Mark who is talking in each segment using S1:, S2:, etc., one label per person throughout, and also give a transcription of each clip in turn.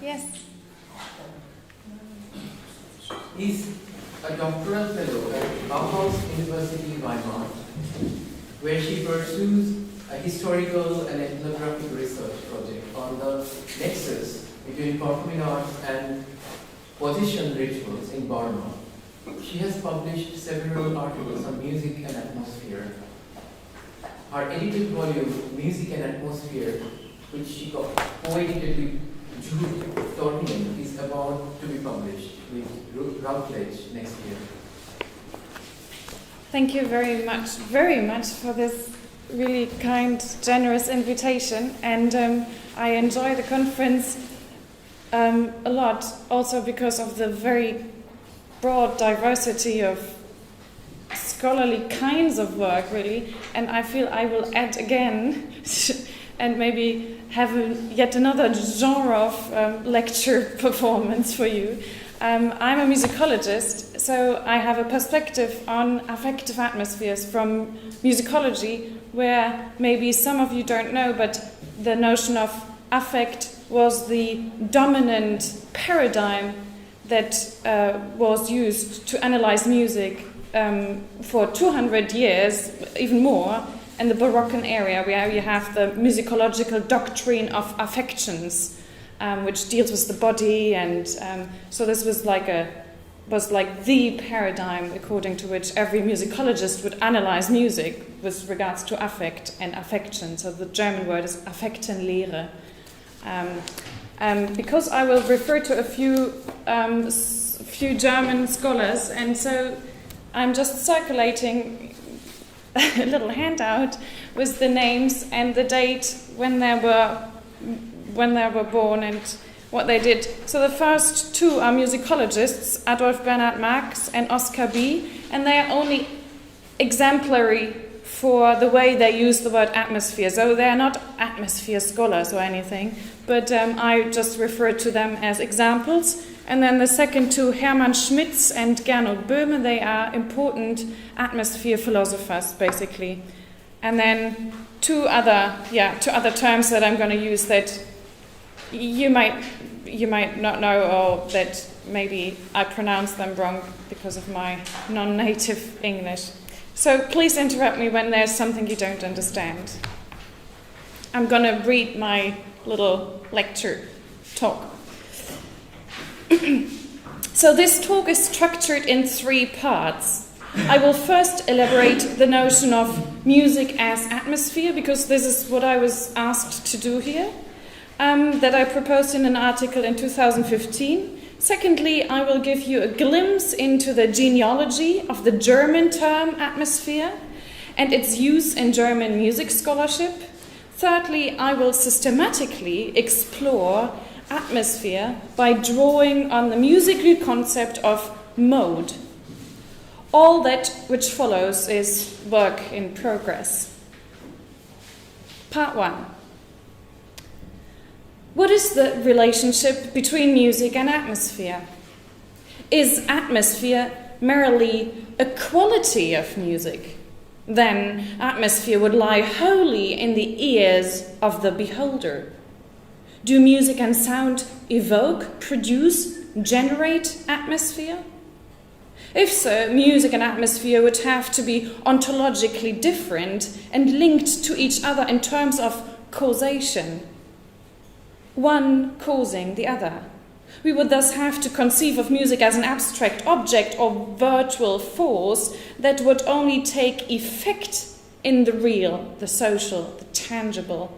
S1: Yes.
S2: He's a doctoral fellow at Bauhaus University, Weimar, where she pursues a historical and ethnographic research project on the nexus between performing arts and position rituals in Burma. She has published several articles on music and atmosphere. Her edited volume, Music and Atmosphere, which she co-edited with Jude Tornian, is about to be published with Routledge next year.
S1: Thank you very much for this really kind, generous invitation. And I enjoy the conference a lot, also because of the very broad diversity of scholarly kinds of work, really. And I feel I will add again and maybe have yet another genre of lecture performance for you. I'm a musicologist, so I have a perspective on affective atmospheres from musicology, where maybe some of you don't know, but the notion of affect was the dominant paradigm that was used to analyze music for 200 years, even more, in the Baroque area, where you have the musicological doctrine of affections, which deals with the body, and so this was like the paradigm according to which every musicologist would analyze music with regards to affect and affection. So the German word is Affektenlehre. Because I will refer to a few German scholars, and so I'm just circulating a little handout with the names and the date when they were born and what they did. So the first two are musicologists, Adolf Bernhard Marx and Oskar B., and they are only exemplary for the way they use the word atmosphere. So they are not atmosphere scholars or anything, but I just refer to them as examples. And then the second two, Hermann Schmitz and Gernot Böhme, they are important atmosphere philosophers, basically. And then two other terms that I'm going to use that you might not know, or that maybe I pronounce them wrong because of my non-native English. So please interrupt me when there's something you don't understand. I'm going to read my little lecture talk. So this talk is structured in 3 parts. I will first elaborate the notion of music as atmosphere, because this is what I was asked to do here, that I proposed in an article in 2015. Secondly, I will give you a glimpse into the genealogy of the German term atmosphere and its use in German music scholarship. Thirdly, I will systematically explore atmosphere by drawing on the musical concept of mode. All that which follows is work in progress. Part 1. What is the relationship between music and atmosphere? Is atmosphere merely a quality of music? Then atmosphere would lie wholly in the ears of the beholder. Do music and sound evoke, produce, generate atmosphere? If so, music and atmosphere would have to be ontologically different and linked to each other in terms of causation, one causing the other. We would thus have to conceive of music as an abstract object or virtual force that would only take effect in the real, the social, the tangible,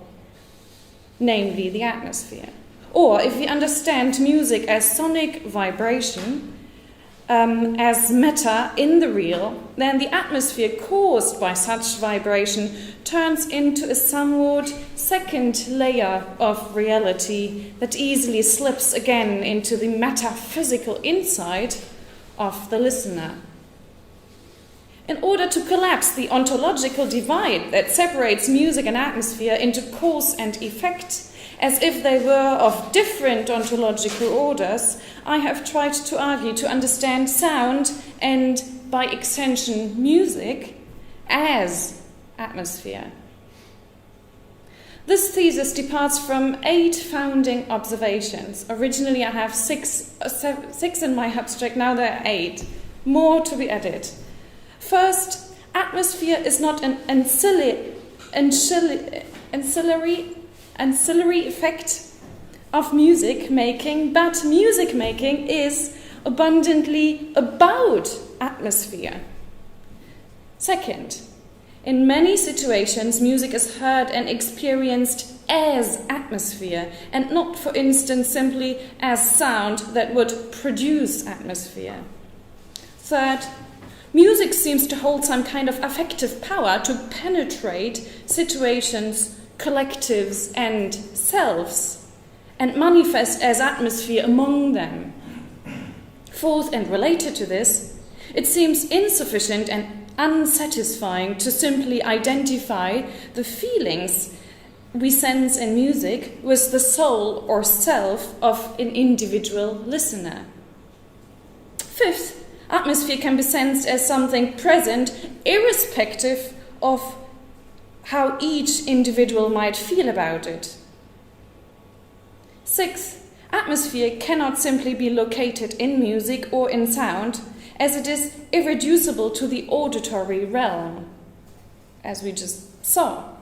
S1: namely the atmosphere. Or if we understand music as sonic vibration, as matter in the real, then the atmosphere caused by such vibration turns into a somewhat second layer of reality that easily slips again into the metaphysical insight of the listener. In order to collapse the ontological divide that separates music and atmosphere into cause and effect, as if they were of different ontological orders, I have tried to argue to understand sound and, by extension, music as atmosphere. This thesis departs from 8 founding observations. Originally I have six in my abstract, now there are 8. More to be added. First, atmosphere is not an ancillary effect of music making, but music making is abundantly about atmosphere. Second, in many situations, music is heard and experienced as atmosphere, and not, for instance, simply as sound that would produce atmosphere. Third, music seems to hold some kind of affective power to penetrate situations, collectives, and selves, and manifest as atmosphere among them. Fourth, and related to this, it seems insufficient and unsatisfying to simply identify the feelings we sense in music with the soul or self of an individual listener. Fifth, atmosphere can be sensed as something present irrespective of how each individual might feel about it. Sixth, atmosphere cannot simply be located in music or in sound, as it is irreducible to the auditory realm, as we just saw.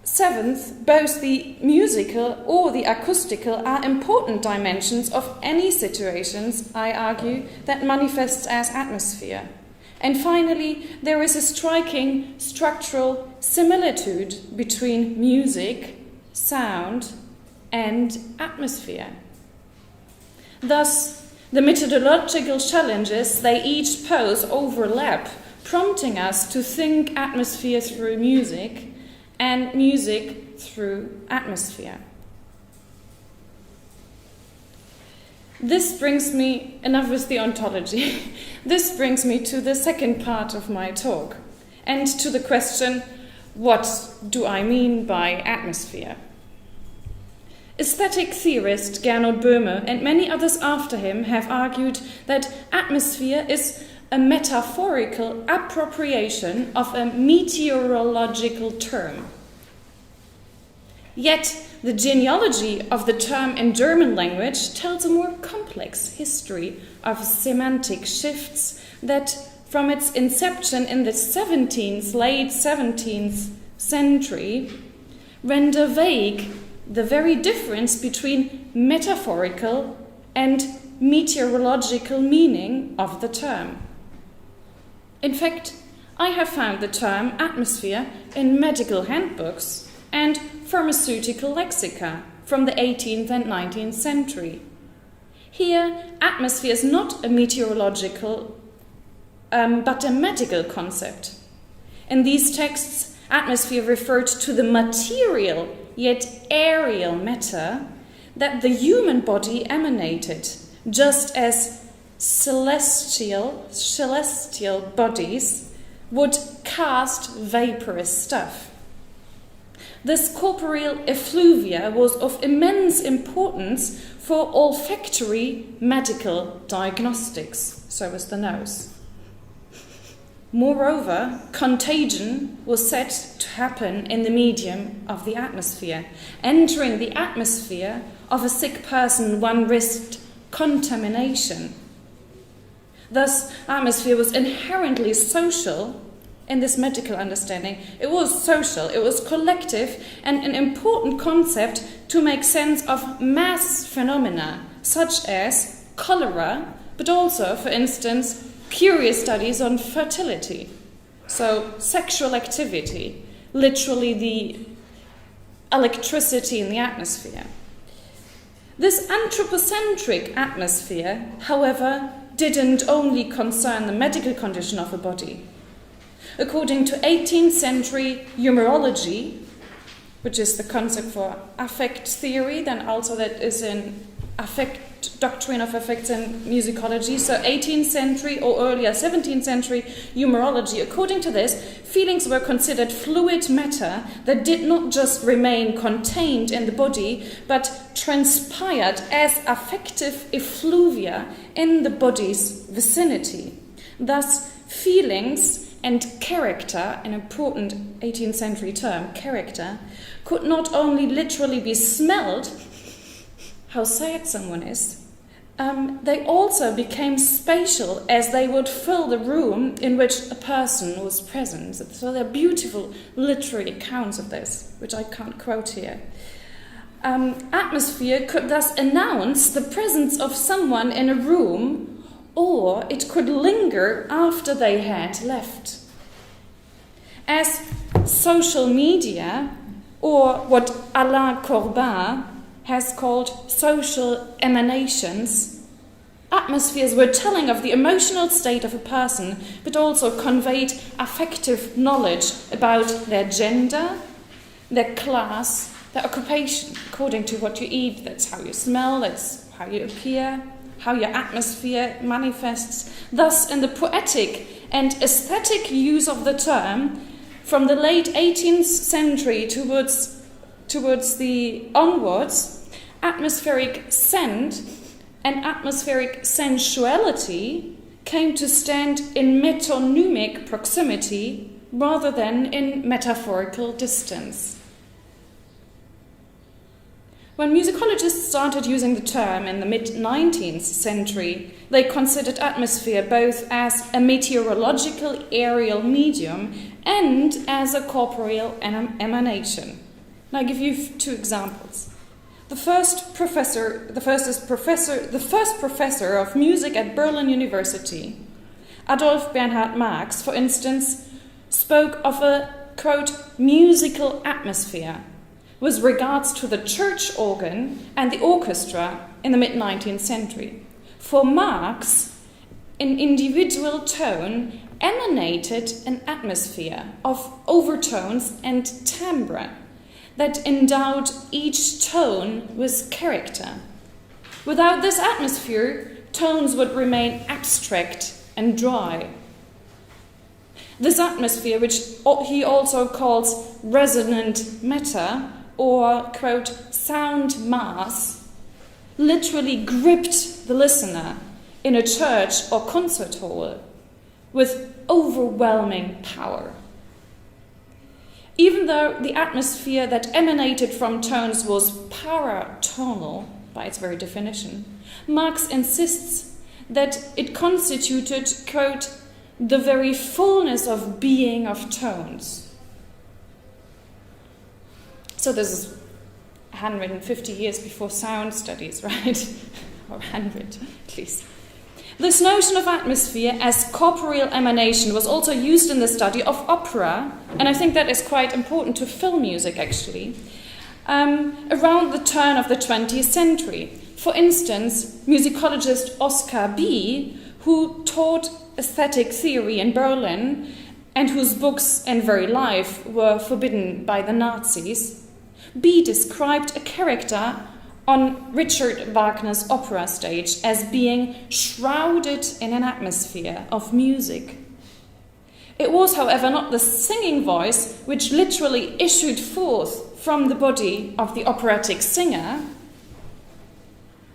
S1: Seventh, both the musical or the acoustical are important dimensions of any situations, I argue, that manifests as atmosphere. And finally, there is a striking structural similitude between music, sound, and atmosphere. Thus, the methodological challenges they each pose overlap, prompting us to think atmosphere through music and music through atmosphere. This brings me, enough with the ontology, this brings me to the second part of my talk, and to the question, what do I mean by atmosphere? Aesthetic theorist Gernot Böhme and many others after him have argued that atmosphere is a metaphorical appropriation of a meteorological term. Yet the genealogy of the term in German language tells a more complex history of semantic shifts that, from its inception in the late 17th century, render vague the very difference between metaphorical and meteorological meaning of the term. In fact, I have found the term atmosphere in medical handbooks and pharmaceutical lexica from the 18th and 19th century. Here, atmosphere is not a meteorological, but a medical concept. In these texts, atmosphere referred to the material yet aerial matter that the human body emanated, just as celestial bodies would cast vaporous stuff. This corporeal effluvia was of immense importance for olfactory medical diagnostics, so was the nose. Moreover, contagion was said to happen in the medium of the atmosphere. Entering the atmosphere of a sick person, one risked contamination. Thus, atmosphere was inherently social in this medical understanding. It was social, it was collective, and an important concept to make sense of mass phenomena, such as cholera, but also, for instance, curious studies on fertility. So, sexual activity, literally the electricity in the atmosphere. This anthropocentric atmosphere, however, didn't only concern the medical condition of a body. According to 18th century numerology, which is the concept for affect theory, then also that is in doctrine of affects and musicology, so 18th century or earlier 17th century numerology, according to this, feelings were considered fluid matter that did not just remain contained in the body, but transpired as affective effluvia in the body's vicinity. Thus, feelings and character, an important 18th century term, character, could not only literally be smelled, how sad someone is, they also became spatial as they would fill the room in which a person was present. So there are beautiful literary accounts of this, which I can't quote here. Atmosphere could thus announce the presence of someone in a room, or it could linger after they had left. As social media, or what Alain Corbin has called social emanations, atmospheres were telling of the emotional state of a person, but also conveyed affective knowledge about their gender, their class, their occupation. According to what you eat, that's how you smell, that's how you appear, how your atmosphere manifests. Thus, in the poetic and aesthetic use of the term, from the late 18th century towards the onwards, atmospheric scent and atmospheric sensuality came to stand in metonymic proximity rather than in metaphorical distance. When musicologists started using the term in the mid-19th century, they considered atmosphere both as a meteorological aerial medium and as a corporeal emanation. And I give you two examples. The first professor of music at Berlin University, Adolf Bernhard Marx, for instance, spoke of a, quote, musical atmosphere with regards to the church organ and the orchestra in the mid-19th century. For Marx, an individual tone emanated an atmosphere of overtones and timbre that endowed each tone with character. Without this atmosphere, tones would remain abstract and dry. This atmosphere, which he also calls resonant matter, or, quote, sound mass, literally gripped the listener in a church or concert hall with overwhelming power. Even though the atmosphere that emanated from tones was paratonal, by its very definition, Marx insists that it constituted, quote, the very fullness of being of tones. So this is 150 years before sound studies, right? Or 100, at least. This notion of atmosphere as corporeal emanation was also used in the study of opera, and I think that is quite important to film music, actually, around the turn of the 20th century. For instance, musicologist Oskar Bie, who taught aesthetic theory in Berlin and whose books and very life were forbidden by the Nazis, Bie described a character on Richard Wagner's opera stage as being shrouded in an atmosphere of music. It was, however, not the singing voice which literally issued forth from the body of the operatic singer,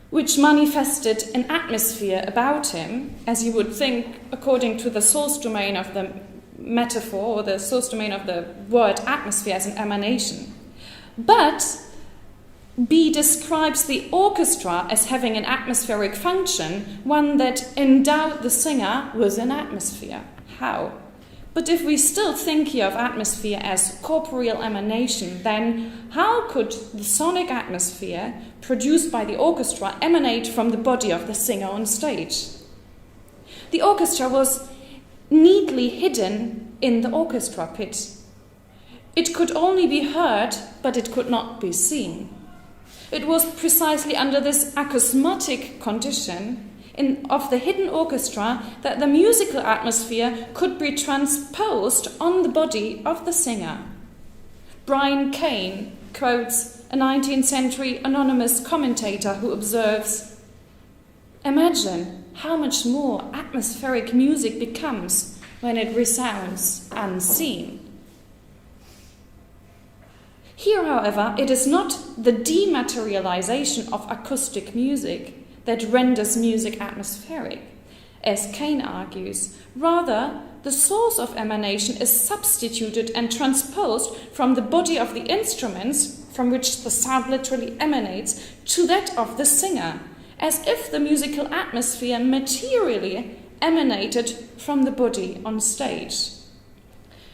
S1: which manifested an atmosphere about him, as you would think, according to the source domain of the metaphor, or the source domain of the word atmosphere as an emanation. But Bie describes the orchestra as having an atmospheric function, one that endowed the singer with an atmosphere. How? But if we still think here of atmosphere as corporeal emanation, then how could the sonic atmosphere produced by the orchestra emanate from the body of the singer on stage? The orchestra was neatly hidden in the orchestra pit. It could only be heard, but it could not be seen. It was precisely under this acousmatic condition of the hidden orchestra that the musical atmosphere could be transposed on the body of the singer. Brian Kane quotes a 19th century anonymous commentator who observes, "Imagine how much more atmospheric music becomes when it resounds unseen." Here, however, it is not the dematerialization of acoustic music that renders music atmospheric, as Kane argues. Rather, the source of emanation is substituted and transposed from the body of the instruments, from which the sound literally emanates, to that of the singer, as if the musical atmosphere materially emanated from the body on stage.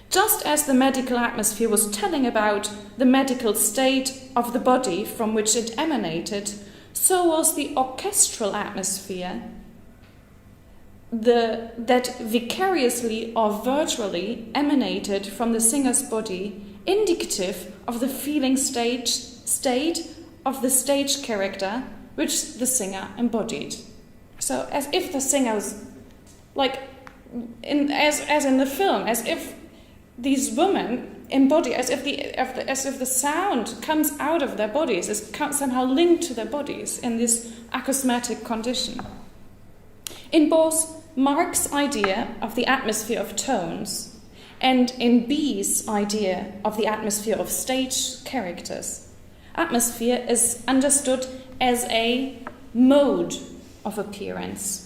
S1: Just as the medical atmosphere was telling about the medical state of the body from which it emanated, so was the orchestral atmosphere that vicariously or virtually emanated from the singer's body, indicative of the feeling state of the stage character which the singer embodied. So as if the singer was like, as in the film, as if these women embody, as if the sound comes out of their bodies, is somehow linked to their bodies in this acousmatic condition. In both Mark's idea of the atmosphere of tones and in B's idea of the atmosphere of stage characters, atmosphere is understood as a mode of appearance.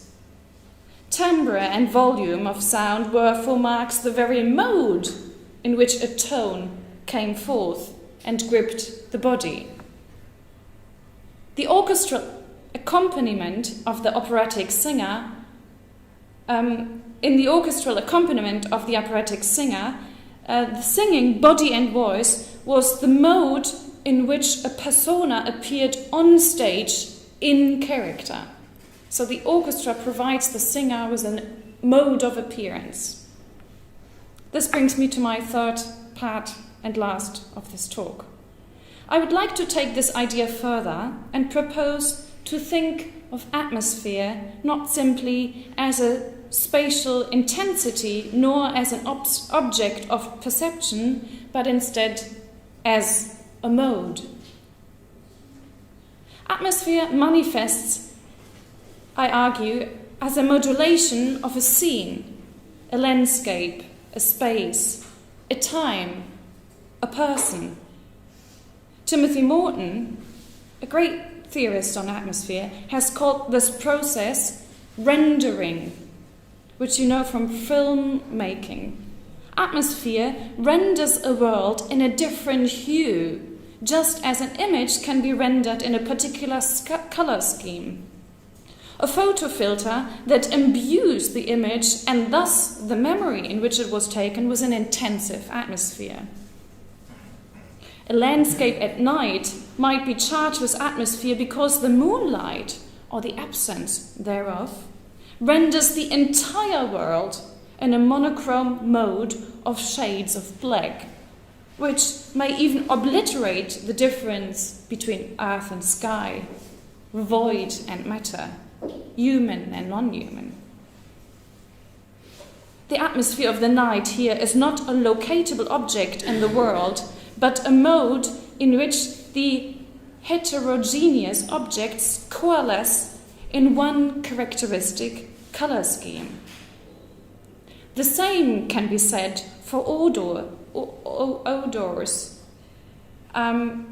S1: Timbre and volume of sound were for Marx the very mode in which a tone came forth and gripped the body. The orchestral accompaniment of the operatic singer, the singing body and voice was the mode in which a persona appeared on stage in character. So the orchestra provides the singer with a mode of appearance. This brings me to my third part and last of this talk. I would like to take this idea further and propose to think of atmosphere not simply as a spatial intensity nor as an object of perception, but instead as a mode. Atmosphere manifests, I argue, as a modulation of a scene, a landscape, a space, a time, a person. Timothy Morton, a great theorist on atmosphere, has called this process rendering, which you know from filmmaking. Atmosphere renders a world in a different hue, just as an image can be rendered in a particular color scheme. A photo filter that imbues the image and thus the memory in which it was taken with an intensive atmosphere. A landscape at night might be charged with atmosphere because the moonlight, or the absence thereof, renders the entire world in a monochrome mode of shades of black, which may even obliterate the difference between earth and sky, void and matter, human and non-human. The atmosphere of the night here is not a locatable object in the world, but a mode in which the heterogeneous objects coalesce in one characteristic color scheme. The same can be said for odors. The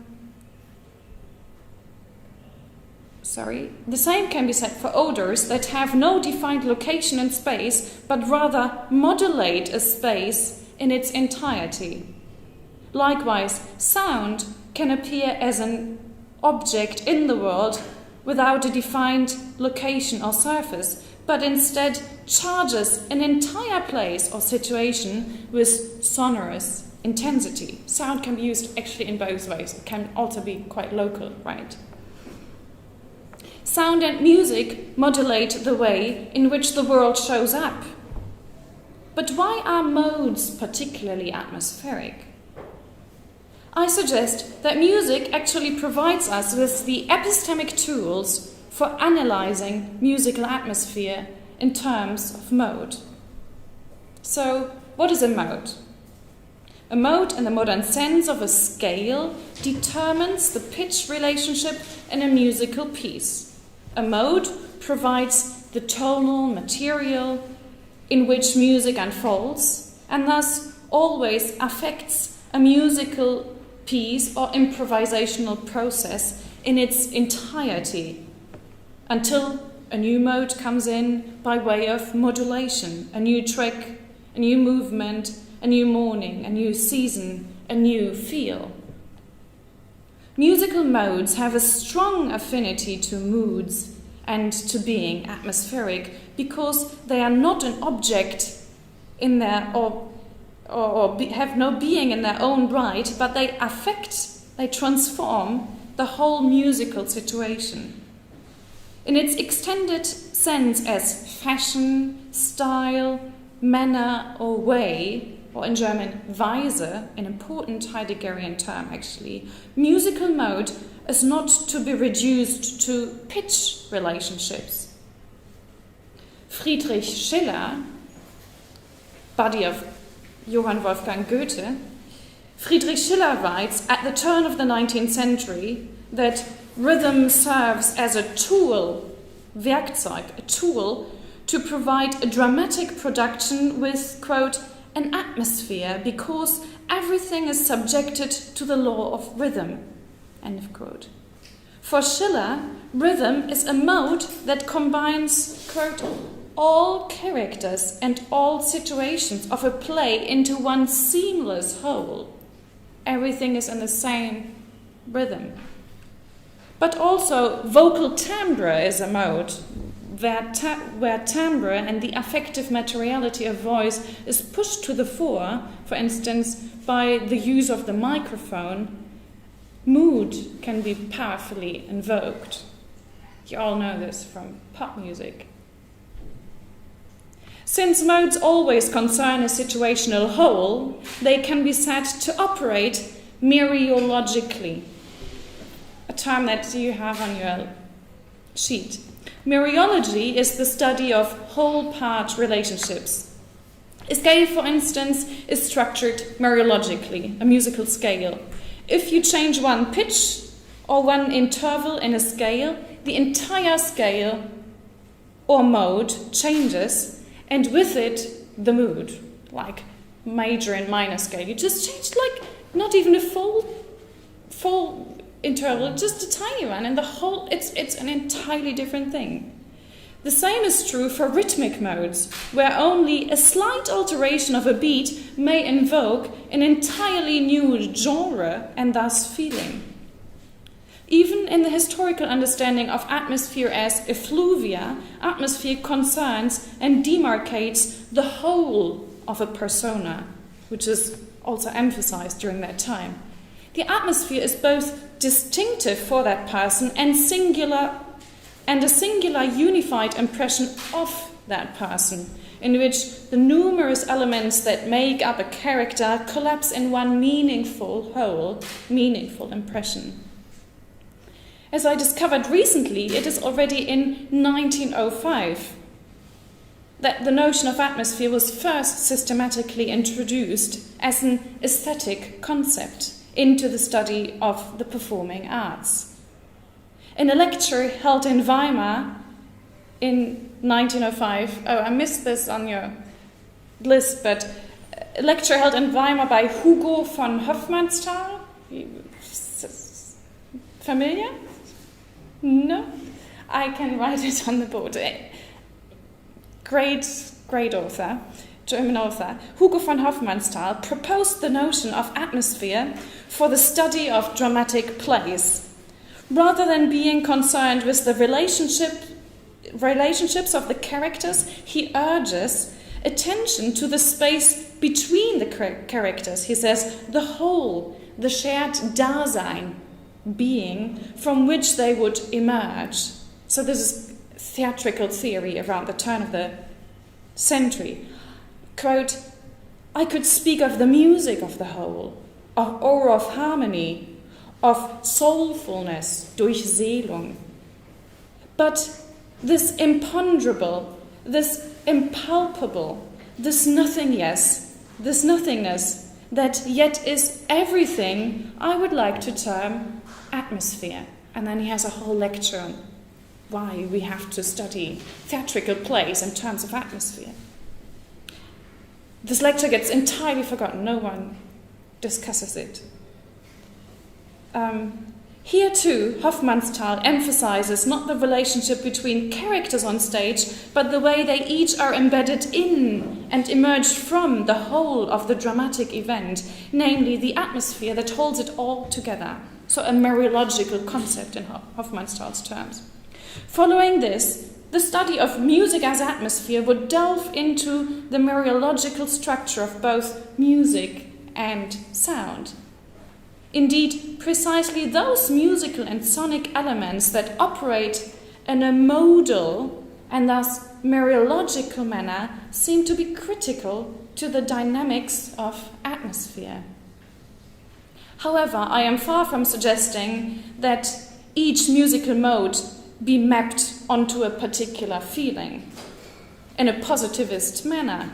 S1: same can be said for odors that have no defined location in space, but rather modulate a space in its entirety. Likewise, sound can appear as an object in the world without a defined location or surface, but instead charges an entire place or situation with sonorous intensity. Sound can be used actually in both ways. It can also be quite local, right? Sound and music modulate the way in which the world shows up. But why are modes particularly atmospheric? I suggest that music actually provides us with the epistemic tools for analyzing musical atmosphere in terms of mode. So, what is a mode? A mode, in the modern sense of a scale, determines the pitch relationship in a musical piece. A mode provides the tonal material in which music unfolds, and thus always affects a musical piece or improvisational process in its entirety, until a new mode comes in by way of modulation, a new track, a new movement, a new morning, a new season, a new feel. Musical modes have a strong affinity to moods and to being atmospheric because they are not an object in their have no being in their own right, but they affect, they transform the whole musical situation. In its extended sense as fashion, style, manner or way, or in German Weise, an important Heideggerian term actually, musical mode is not to be reduced to pitch relationships. Friedrich Schiller, buddy of Johann Wolfgang Goethe, Friedrich Schiller writes at the turn of the 19th century that rhythm serves as a tool, Werkzeug, a tool to provide a dramatic production with, quote, an atmosphere because everything is subjected to the law of rhythm, end of quote. For Schiller, rhythm is a mode that combines, quote, all characters and all situations of a play into one seamless whole. Everything is in the same rhythm. But also, vocal timbre is a mode where timbre and the affective materiality of voice is pushed to the fore, for instance, by the use of the microphone. Mood can be powerfully invoked. You all know this from pop music. Since modes always concern a situational whole, they can be said to operate mereologically, a term that you have on your sheet. Mereology is the study of whole-part relationships. A scale, for instance, is structured mereologically, a musical scale. If you change one pitch or one interval in a scale, the entire scale or mode changes, and with it, the mood, like major and minor scale. You just changed not even a full interval, just a tiny one, and the whole, it's an entirely different thing. The same is true for rhythmic modes, where only a slight alteration of a beat may invoke an entirely new genre and thus feeling. Even in the historical understanding of atmosphere as effluvia, atmosphere concerns and demarcates the whole of a persona, which is also emphasized during that time. The atmosphere is both distinctive for that person and a singular unified impression of that person, in which the numerous elements that make up a character collapse in one meaningful whole, meaningful impression. As I discovered recently, it is already in 1905 that the notion of atmosphere was first systematically introduced as an aesthetic concept into the study of the performing arts. In a lecture held in Weimar in 1905, I missed this on your list, but a lecture held in Weimar by Hugo von Hofmannsthal. Familiar? No? I can write it on the board. Great author, German author. Hugo von Hofmannsthal proposed the notion of atmosphere for the study of dramatic plays. Rather than being concerned with the relationships of the characters, he urges attention to the space between the characters. He says, the whole, the shared Dasein, being from which they would emerge. So this is theatrical theory around the turn of the century. Quote, I could speak of the music of the whole, or of harmony, of soulfulness, Durchseelung. But this imponderable, this impalpable, this nothingness that yet is everything, I would like to term atmosphere. And then he has a whole lecture on why we have to study theatrical plays in terms of atmosphere. This lecture gets entirely forgotten. No one discusses it. Here too, Hofmannsthal emphasizes not the relationship between characters on stage, but the way they each are embedded in and emerge from the whole of the dramatic event, namely the atmosphere that holds it all together. So a Mariological concept in Hofmannsthal's terms. Following this, the study of music as atmosphere would delve into the Mariological structure of both music and sound. Indeed, precisely those musical and sonic elements that operate in a modal and thus Mariological manner seem to be critical to the dynamics of atmosphere. However, I am far from suggesting that each musical mode be mapped onto a particular feeling in a positivist manner.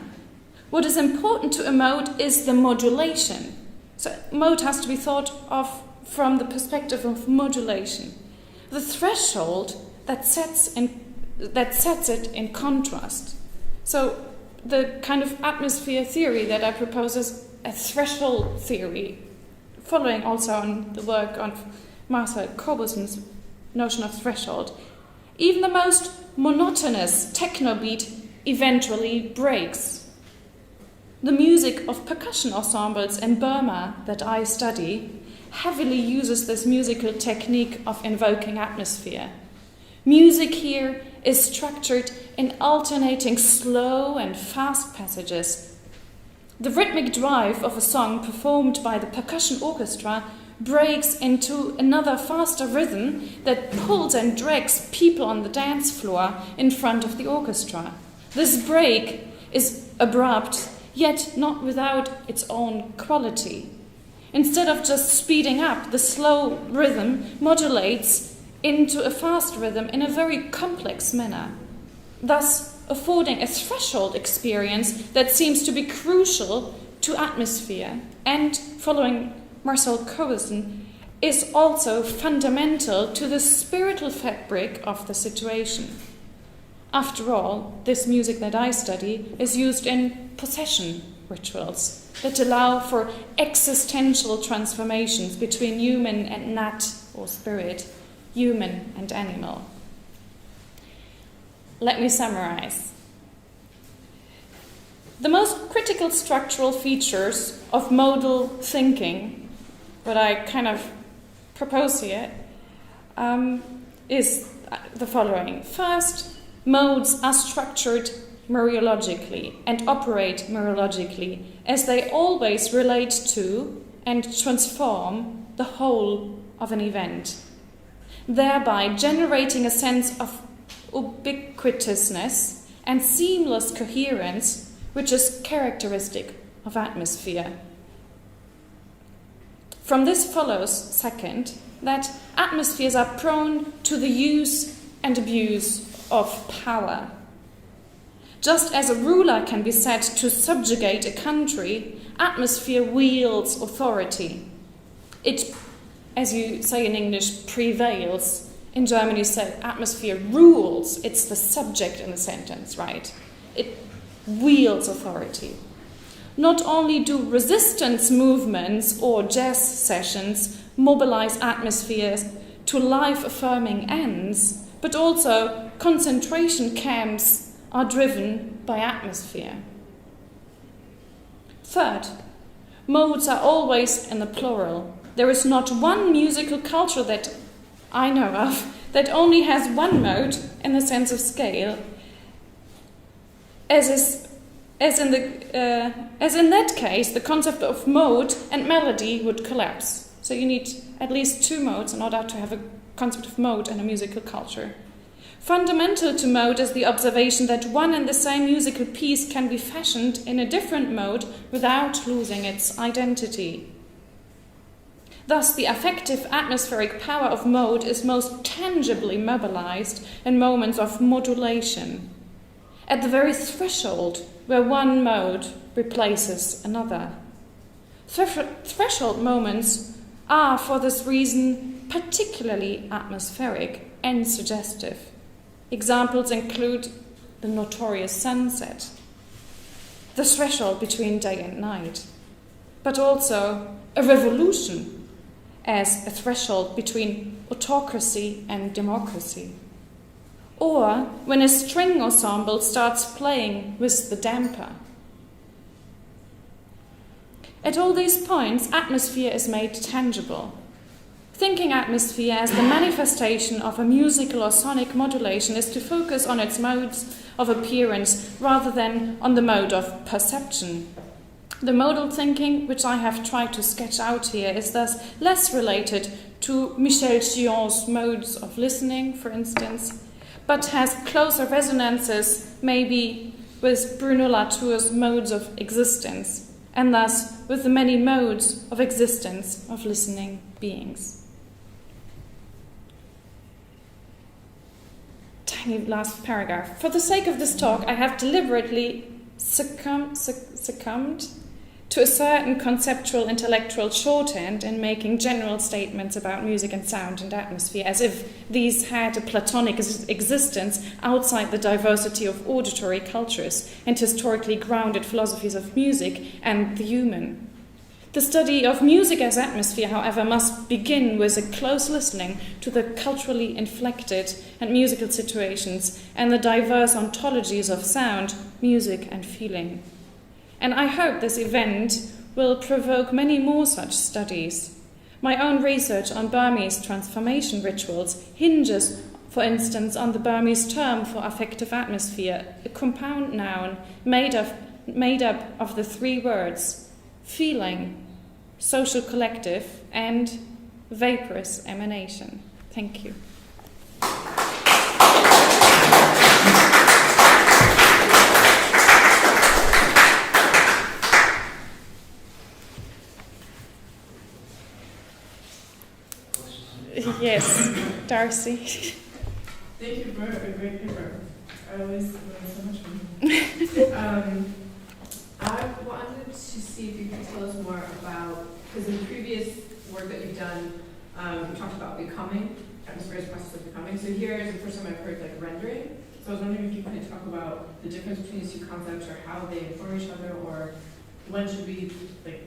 S1: What is important to a mode is the modulation. So mode has to be thought of from the perspective of modulation. The threshold that sets it in contrast. So the kind of atmosphere theory that I propose is a threshold theory, following also on the work of Marcel Corbuson's notion of threshold. Even the most monotonous techno beat eventually breaks. The music of percussion ensembles in Burma that I study heavily uses this musical technique of invoking atmosphere. Music here is structured in alternating slow and fast passages. The rhythmic drive of a song performed by the percussion orchestra breaks into another faster rhythm that pulls and drags people on the dance floor in front of the orchestra. This break is abrupt, yet not without its own quality. Instead of just speeding up, the slow rhythm modulates into a fast rhythm in a very complex manner, thus affording a threshold experience that seems to be crucial to atmosphere and, following Marcel Corbusson, is also fundamental to the spiritual fabric of the situation. After all, this music that I study is used in possession rituals that allow for existential transformations between human and nat or spirit, human and animal. Let me summarize. The most critical structural features of modal thinking, what I kind of propose here, is the following. First, modes are structured Mariologically and operate Mariologically, as they always relate to and transform the whole of an event, thereby generating a sense of ubiquitousness and seamless coherence, which is characteristic of atmosphere. From this follows, second, that atmospheres are prone to the use and abuse of power. Just as a ruler can be said to subjugate a country, atmosphere wields authority. It, as you say in English, prevails. In German you say atmosphere rules. It's the subject in the sentence, right? It wields authority. Not only do resistance movements or jazz sessions mobilize atmospheres to life-affirming ends, but also concentration camps are driven by atmosphere. Third, modes are always in the plural. There is not one musical culture that I know of that only has one mode in the sense of scale, as in that case, the concept of mode and melody would collapse. So you need at least two modes in order to have a concept of mode in a musical culture. Fundamental to mode is the observation that one and the same musical piece can be fashioned in a different mode without losing its identity. Thus, the affective atmospheric power of mode is most tangibly mobilized in moments of modulation, at the very threshold where one mode replaces another. Threshold moments are, for this reason, particularly atmospheric and suggestive. Examples include the notorious sunset, the threshold between day and night, but also a revolution, as a threshold between autocracy and democracy. Or when a string ensemble starts playing with the damper. At all these points, atmosphere is made tangible. Thinking atmosphere as the manifestation of a musical or sonic modulation is to focus on its modes of appearance rather than on the mode of perception. The modal thinking, which I have tried to sketch out here, is thus less related to Michel Gion's modes of listening, for instance, but has closer resonances maybe with Bruno Latour's modes of existence, and thus with the many modes of existence of listening beings. Tiny last paragraph. For the sake of this talk, I have deliberately succumbed to a certain conceptual intellectual shorthand in making general statements about music and sound and atmosphere, as if these had a Platonic existence outside the diversity of auditory cultures and historically grounded philosophies of music and the human. The study of music as atmosphere, however, must begin with a close listening to the culturally inflected and musical situations and the diverse ontologies of sound, music, and feeling. And I hope this event will provoke many more such studies. My own research on Burmese transformation rituals hinges, for instance, on the Burmese term for affective atmosphere, a compound noun made up of the three words feeling, social collective, and vaporous emanation. Thank you. Yes, Darcy.
S3: Thank you for a great paper. I always learn so much from you. I wanted to see if you could tell us more about, because in previous work that you've done, you talked about becoming, atmospheric process of becoming. So here is the first time I've heard like rendering. So I was wondering if you could talk about the difference between these two concepts, or how they inform each other, or when should we,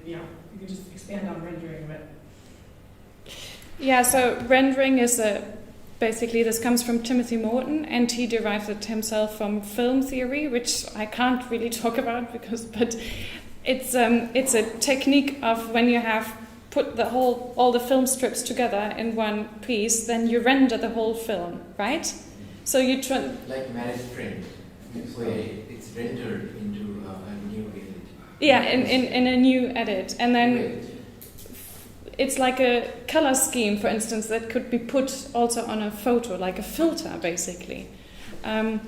S3: you could just expand on rendering a bit.
S1: Yeah, so rendering is basically this comes from Timothy Morton, and he derives it himself from film theory, which I can't really talk about but it's a technique of when you have put all the film strips together in one piece, then you render the whole film, right? So you
S2: like marriage print, where it's rendered into a new edit.
S1: Yeah, in a new edit, and then. It's like a color scheme, for instance, that could be put also on a photo, like a filter, basically. And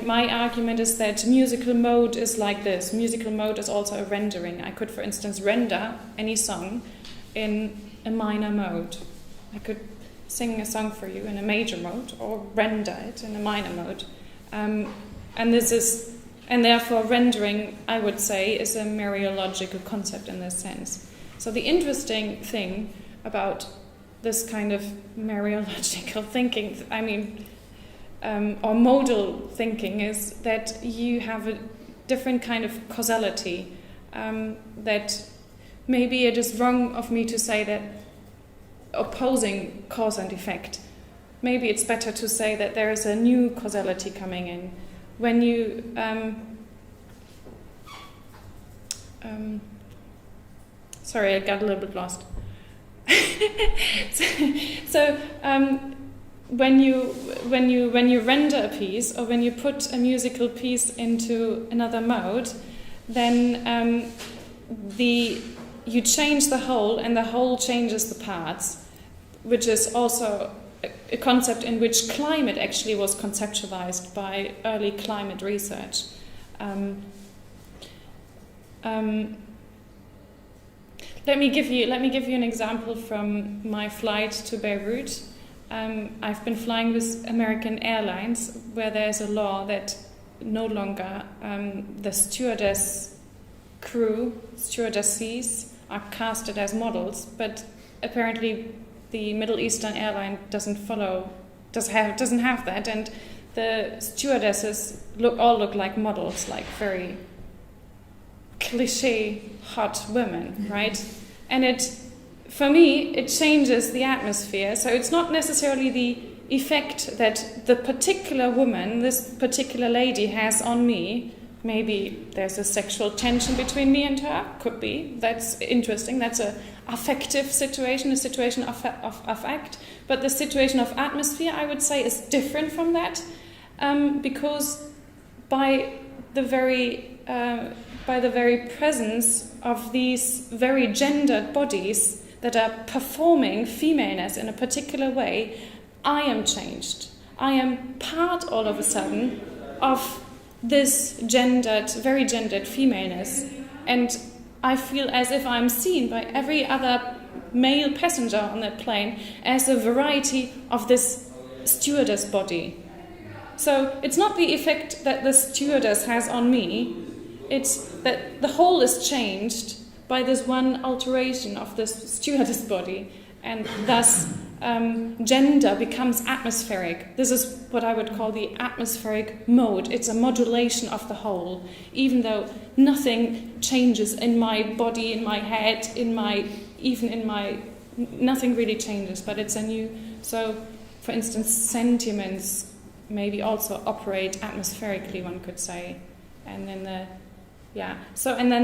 S1: my argument is that musical mode is like this. Musical mode is also a rendering. I could, for instance, render any song in a minor mode. I could sing a song for you in a major mode, or render it in a minor mode. And therefore rendering, I would say, is a mereological concept in this sense. So the interesting thing about this kind of mereological thinking, or modal thinking, is that you have a different kind of causality. That maybe it is wrong of me to say that opposing cause and effect. Maybe it's better to say that there is a new causality coming in. When you sorry, I got a little bit lost. So when you render a piece, or when you put a musical piece into another mode, then you change the whole, and the whole changes the parts, which is also a concept in which climate actually was conceptualized by early climate research. Let me give you an example from my flight to Beirut. I've been flying with American Airlines, where there's a law that no longer the stewardesses are casted as models, but apparently the Middle Eastern airline doesn't have that, and the stewardesses look like models, like very cliche hot women, right? And it for me, it changes the atmosphere. So it's not necessarily the effect that the particular woman, this particular lady, has on me. Maybe there's a sexual tension between me and her. Could be. That's interesting. That's a affective situation, a situation of affect. But the situation of atmosphere, I would say, is different from that, because by the very presence of these very gendered bodies that are performing femaleness in a particular way, I am changed. I am part, all of a sudden, of this very gendered femaleness, and I feel as if I'm seen by every other male passenger on that plane as a variety of this stewardess body. So it's not the effect that the stewardess has on me, it's that the whole is changed by this one alteration of this stewardess body, and thus gender becomes atmospheric. This is what I would call the atmospheric mode. It's a modulation of the whole, even though nothing changes in my body, in my head, nothing really changes, but it's a new. So, for instance, sentiments maybe also operate atmospherically, one could say, and then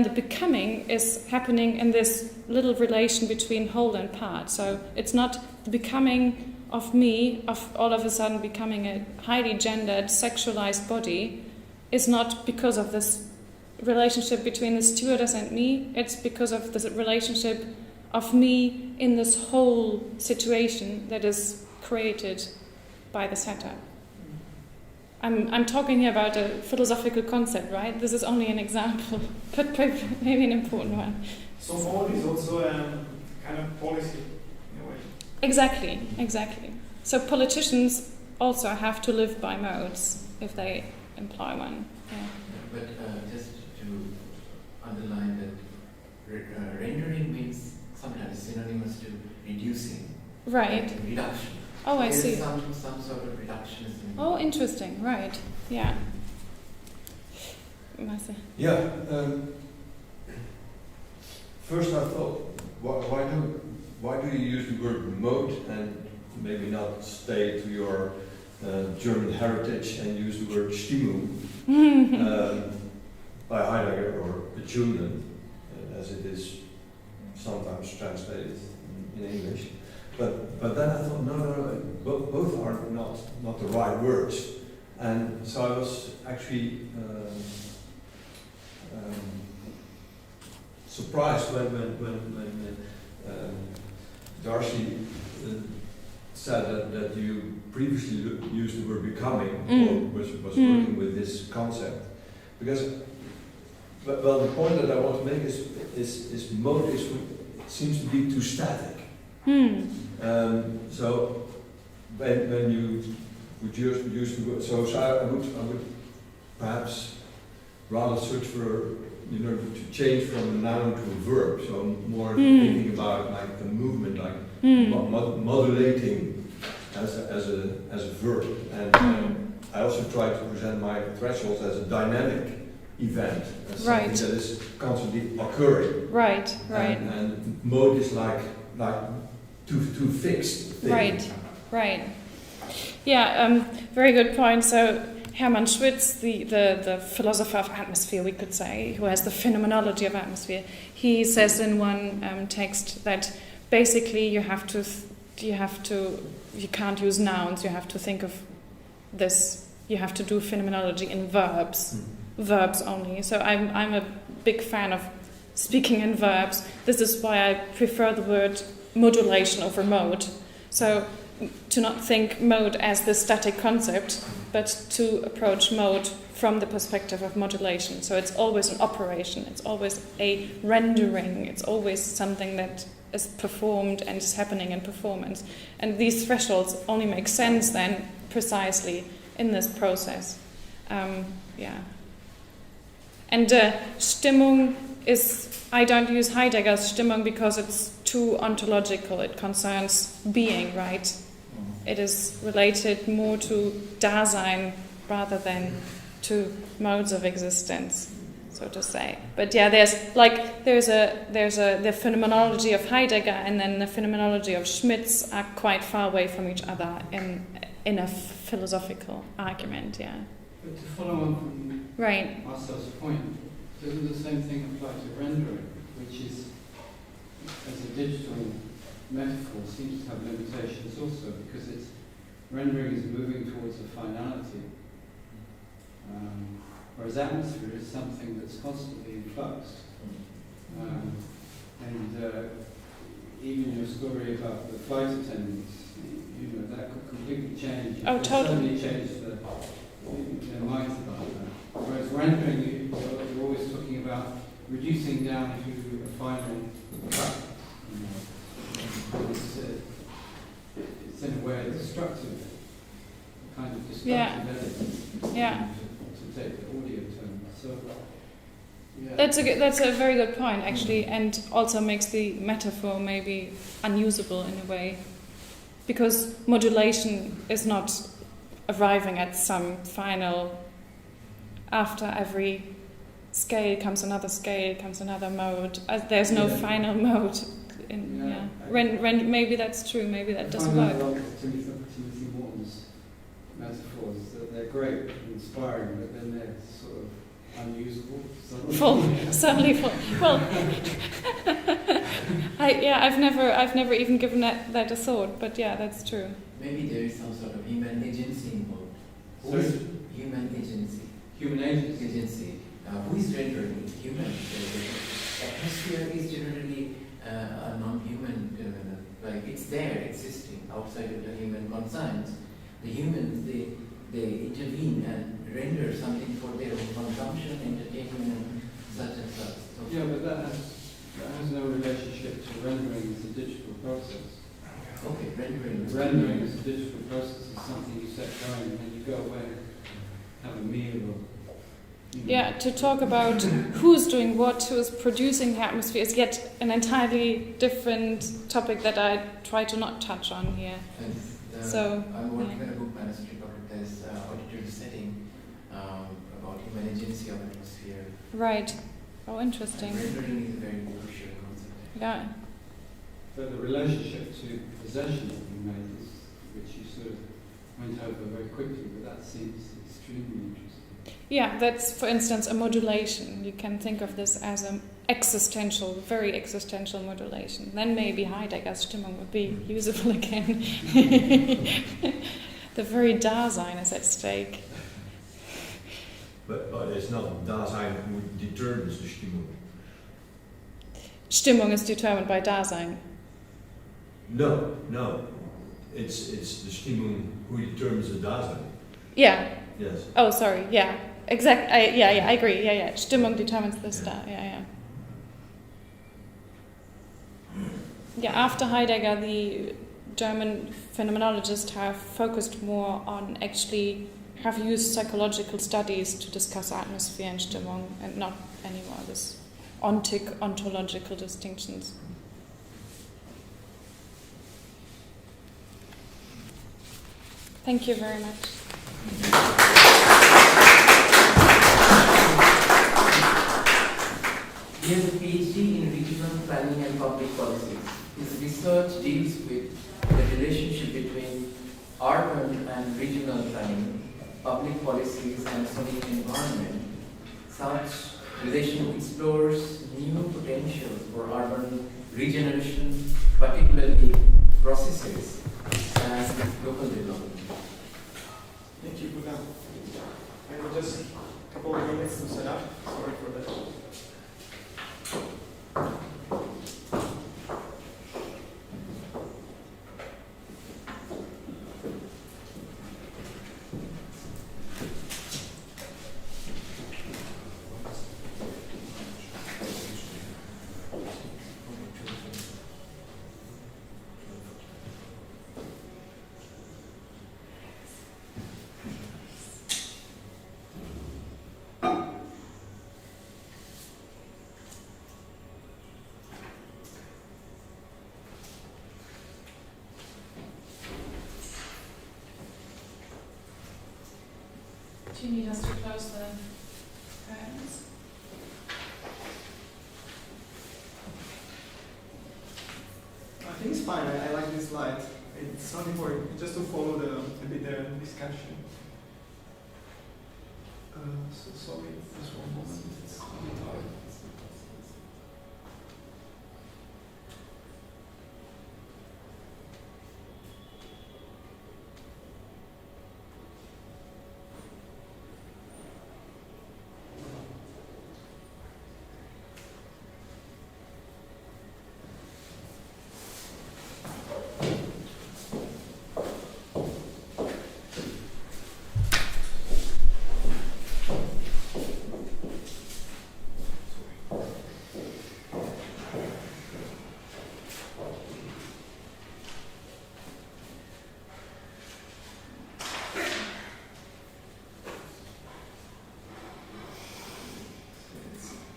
S1: the becoming is happening in this little relation between whole and part. So it's not the becoming of me, of all of a sudden becoming a highly gendered, sexualized body, is not because of this relationship between the stewardess and me. It's because of the relationship of me in this whole situation that is created by the setup. I'm talking here about a philosophical concept, right? This is only an example, but maybe an important one.
S4: So mode is also a kind of policy in a way.
S1: Exactly. So politicians also have to live by modes if they employ one. Yeah.
S2: But just to underline that rendering means sometimes synonymous to reducing.
S1: Right.
S2: Like reduction.
S1: Oh, I see.
S2: Some sort of reductionism.
S1: Oh, interesting. Right. Yeah. Marcel.
S5: Yeah. First, I thought, why do you use the word mode and maybe not stay to your German heritage and use the word Stimmung by Heidegger or Betunen, as it is sometimes translated in English. But then I thought, no, both are not the right words. And so I was actually surprised when Darcy said that you previously used the word becoming, or was working with this concept. Because, well, the point that I want to make is mode seems to be too static. So when you would use the word, so I would perhaps rather search for, to change from a noun to a verb. So more thinking about like the movement, like modulating as a verb. And I also try to present my thresholds as a dynamic event, as something that is constantly occurring.
S1: Right.
S5: And mode is like too fixed thing.
S1: Right. Yeah, very good point. So Hermann Schwitz, the philosopher of atmosphere, we could say, who has the phenomenology of atmosphere, he says in one text that basically you can't use nouns, you have to think of this, you have to do phenomenology in verbs only. So I'm a big fan of speaking in verbs. This is why I prefer the word modulation over mode. So to not think mode as the static concept, but to approach mode from the perspective of modulation. So it's always an operation, it's always a rendering, it's always something that is performed and is happening in performance. And these thresholds only make sense then precisely in this process. And Stimmung is, I don't use Heidegger's Stimmung because it's too ontological. It concerns being, right? It is related more to Dasein rather than to modes of existence. so to say. But yeah, there's the phenomenology of Heidegger and then the phenomenology of Schmitz are quite far away from each other in a philosophical argument. Yeah.
S6: But to follow on from
S1: Right.
S6: Marcel's point, doesn't the same thing apply to rendering, which is, as a digital metaphor, seems to have limitations also, because it's rendering is moving towards a finality, whereas atmosphere is something that's constantly in flux. Even your story about the flight attendants, that could completely change.
S1: Oh, totally.
S6: Suddenly change their minds about that. Whereas rendering, you're always talking about reducing down to a final cut. It's in a way a destructive, kind of destructive edit.
S1: Yeah.
S6: To take the audio term. So, yeah.
S1: That's a very good point, actually, and also makes the metaphor maybe unusable in a way, because modulation is not arriving at some final. After every scale comes another mode. There's no final mode. Maybe that's true. Maybe that doesn't work.
S6: I love Timothy Morton's metaphors. That they're great, inspiring, but then they're sort of unusable.
S1: Suddenly full. Well, I've never even given that a thought. But yeah, that's true.
S2: Maybe there is some sort of human agency involved.
S6: Sorry?
S2: Human agency.
S6: Human agency.
S2: Who is rendering? Human. Atmosphere is generally a non-human phenomenon. Like it's there, existing outside of the human conscience. The humans, they intervene and render something for their own consumption, entertainment, and such and such. So
S6: Yeah, but that has no relationship to rendering as a digital process.
S2: okay, rendering.
S6: Rendering as a digital process is something you set going and then you go away and have a meal or.
S1: Yeah, to talk about who's doing what, who's producing the atmosphere is yet an entirely different topic that I try to not touch on here. So
S2: I'm working on a book manuscript of this auditory setting about human agency of atmosphere.
S1: right. Oh, interesting.
S2: And rendering is a very crucial concept.
S1: Yeah.
S6: But the relationship to possession that you made is, which you sort of went over very quickly, but that seems extremely interesting.
S1: Yeah, that's, for instance, a modulation. You can think of this as an existential, very existential modulation. Then maybe Heidegger's Stimmung would be usable again. The very Dasein is at stake.
S5: But it's not Dasein who determines the Stimmung.
S1: Stimmung is determined by Dasein.
S5: No. It's the Stimmung who determines the Dasein.
S1: Yeah.
S5: Yes.
S1: Oh, sorry. Yeah. Exactly. I agree. Yeah. Stimmung determines the star. Yeah. Yeah. After Heidegger, the German phenomenologists have focused more on have used psychological studies to discuss atmosphere and Stimmung, and not anymore this ontological distinctions. Thank you very much.
S2: He has a PhD in regional planning and public policies. His research deals with the relationship between urban and regional planning, public policies, and sonic environment. Such relation explores new potentials for urban regeneration, particularly processes and local development.
S4: Thank you, Buddha. I will just a couple of minutes to set up. Sorry for that.
S1: Do you need us to close the curtains?
S4: fine. I like this slide. It's not important. Just to follow a bit the discussion. So sorry, just one moment. It's a bit hard.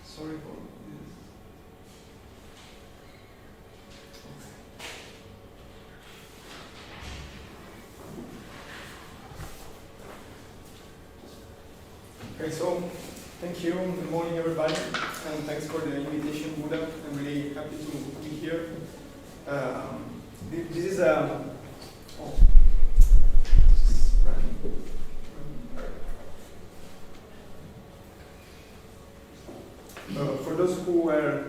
S4: Sorry for this. Okay, so thank you. Good morning, everybody, and thanks for the invitation, Buddha. I'm really happy to be here. This is oh, just running. For those who were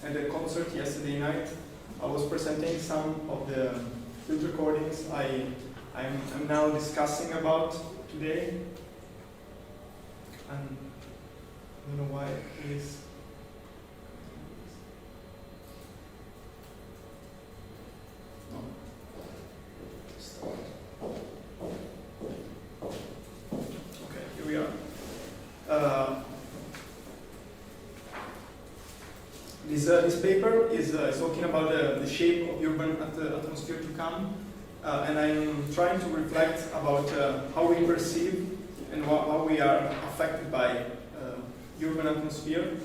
S4: at the concert yesterday night, I was presenting some of the field recordings I'm now discussing about today. And I don't know why it is. No. Start. Okay, here we are. This paper is talking about the shape of urban atmosphere to come, and I'm trying to reflect about how we perceive and how we are affected by urban atmosphere,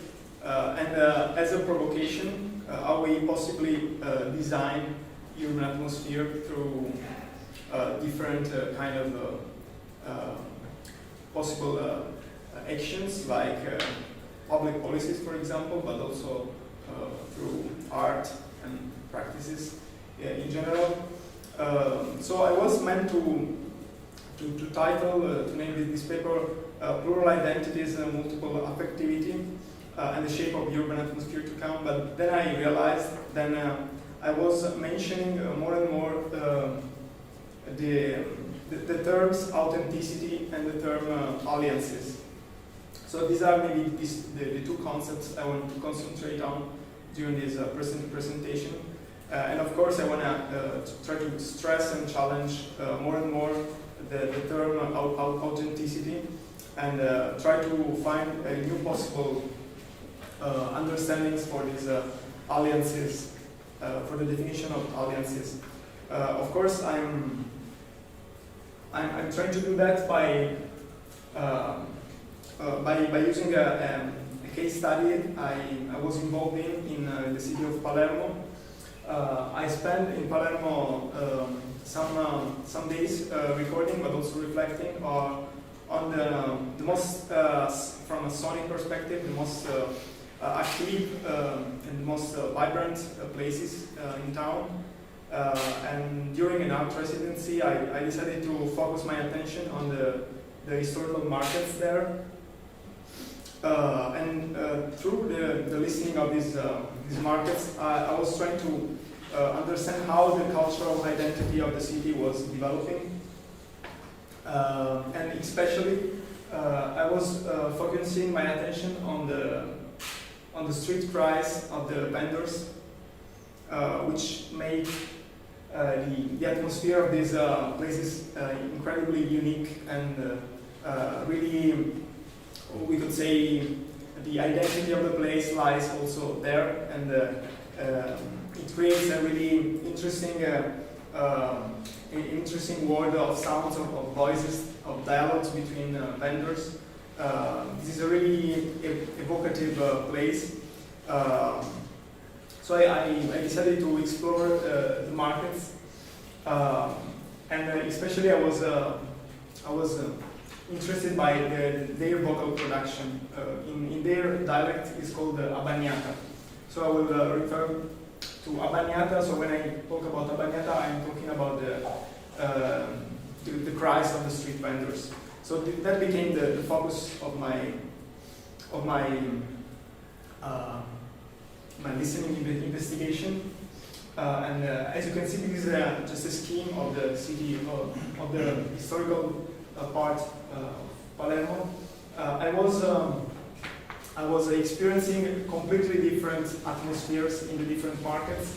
S4: and as a provocation, how we possibly design urban atmosphere through different kind of possible actions like public policies, for example, but also through art and practices in general. So I was meant to title, to name this paper, Plural Identities and Multiple Affectivity and the Shape of Urban Atmosphere to Come, but then I realized, I was mentioning more and more the terms authenticity and the term alliances. So these are maybe the two concepts I want to concentrate on during this presentation. And of course, I want to try to stress and challenge more and more the term authenticity, and try to find new possible understandings for these alliances, for the definition of alliances. Of course, I'm trying to do that by using a case study I was involved in the city of Palermo. I spent in Palermo some days recording, but also reflecting on the most, from a sonic perspective, the most active and most vibrant places in town. And during an art residency, I decided to focus my attention on the historical markets there. And through the listening of these markets, I was trying to understand how the cultural identity of the city was developing. And especially, I was focusing my attention on the street cries of the vendors, which made the atmosphere of these places incredibly unique and really, we could say, the identity of the place lies also there, and it creates a really interesting world of sounds, of voices, of dialogues between vendors. This is a really evocative place. So I decided to explore the markets, and especially I was interested by their vocal production. In their dialect, it's called the Abbagnata. So I will refer Abbagnata. So when I talk about Abbagnata, I'm talking about the cries of the street vendors. So that became the focus of my my listening investigation. And as you can see, this is just a scheme of the city, of the historical part of Palermo. I was experiencing completely different atmospheres in the different markets.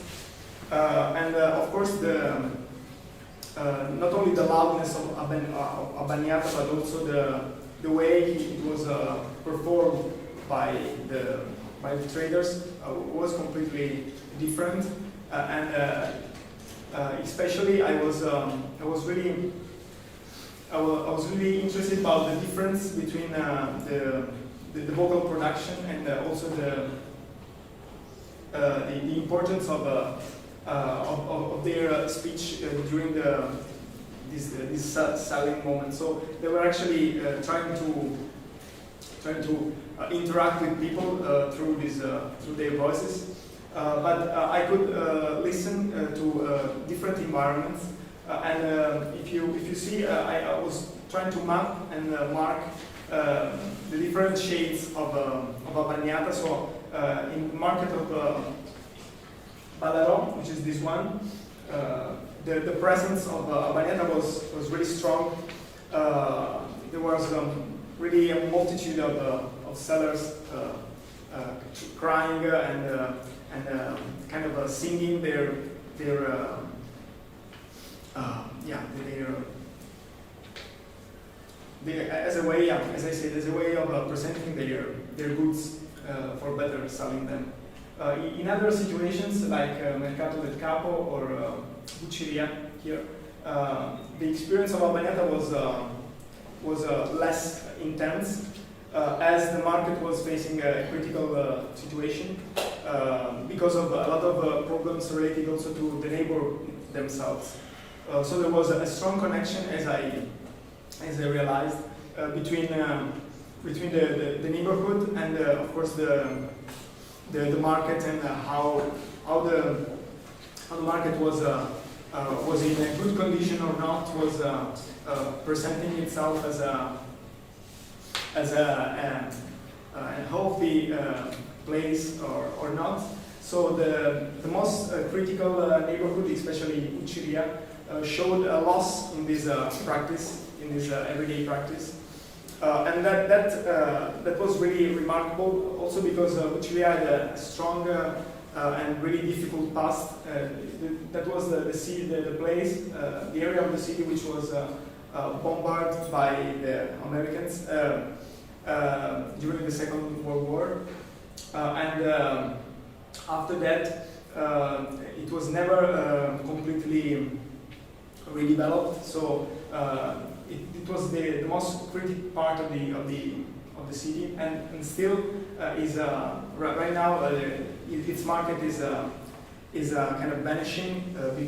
S4: And of course, not only the loudness of Abbagnata, but also the way it was performed by the traders was completely different. And especially, I was really interested about the difference between the vocal production and also the importance of their speech during this selling moment. So they were actually trying to interact with people through their voices. But I could listen to different environments, and if you see, I was trying to map and mark the different shades of Abbagnata. So in the market of Ballarò, which is this one, the presence of Abbagnata was really strong. There was really a multitude of sellers crying and kind of singing their as a way, as I said, as a way of presenting their goods for better selling them. In other situations like Mercato del Capo or Bucceria here, the experience of Abbagnata was less intense, as the market was facing a critical situation because of a lot of problems related also to the neighbor themselves. So there was a strong connection, as I realized, between the neighborhood and of course the market, and how the market was in a good condition or not, was presenting itself as a healthy place or not. So the most critical neighborhood, especially Bucceria, showed a loss in this practice, in this everyday practice, and that was really remarkable. Also because Bucceria had a strong and really difficult past. That was the city, the place, the area of the city which was bombarded by the Americans during the Second World War, and after that it was never completely redeveloped. So it was the most critical part of the city, and still is right now its market is kind of vanishing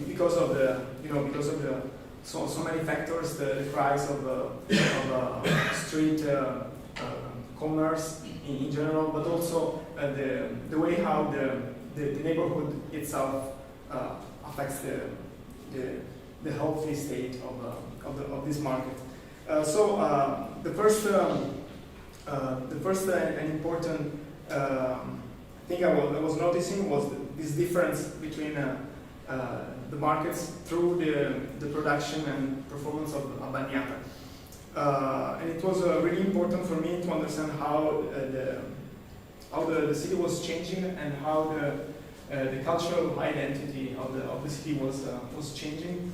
S4: because of the so many factors, the rise of street commerce in general, but also the way how the neighborhood itself affects the healthy state of this market. So the first and important thing I was noticing was this difference between the markets through the production and performance of Abbagnata. And it was really important for me to understand how the city was changing, and how the cultural identity of the city was changing.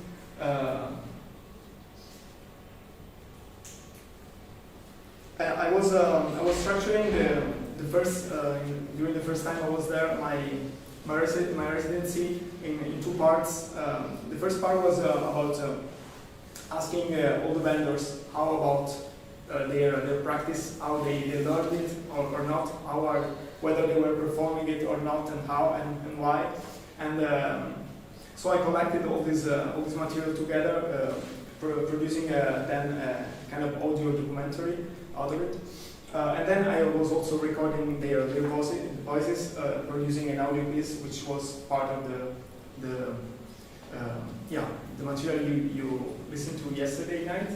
S4: I was structuring the first during the first time I was there my residency in two parts. The first part was about asking all the vendors how about their practice, how they learned it or not, whether they were performing it or not, and how and why. And so I collected all this material together, producing then a kind of audio documentary out of it. And then I was also recording their voices, producing an audio piece, which was part of the material you listened to yesterday night.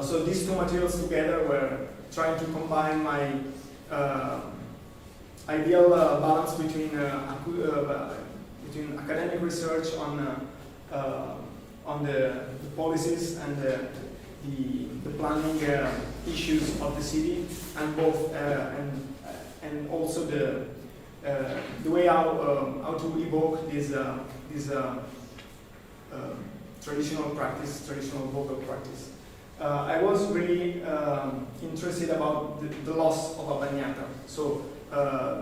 S4: So these two materials together were trying to combine my ideal balance between academic research on the policies and the planning issues of the city, and both and also the way how to evoke this traditional vocal practice. I was really interested about the loss of a bagnata. So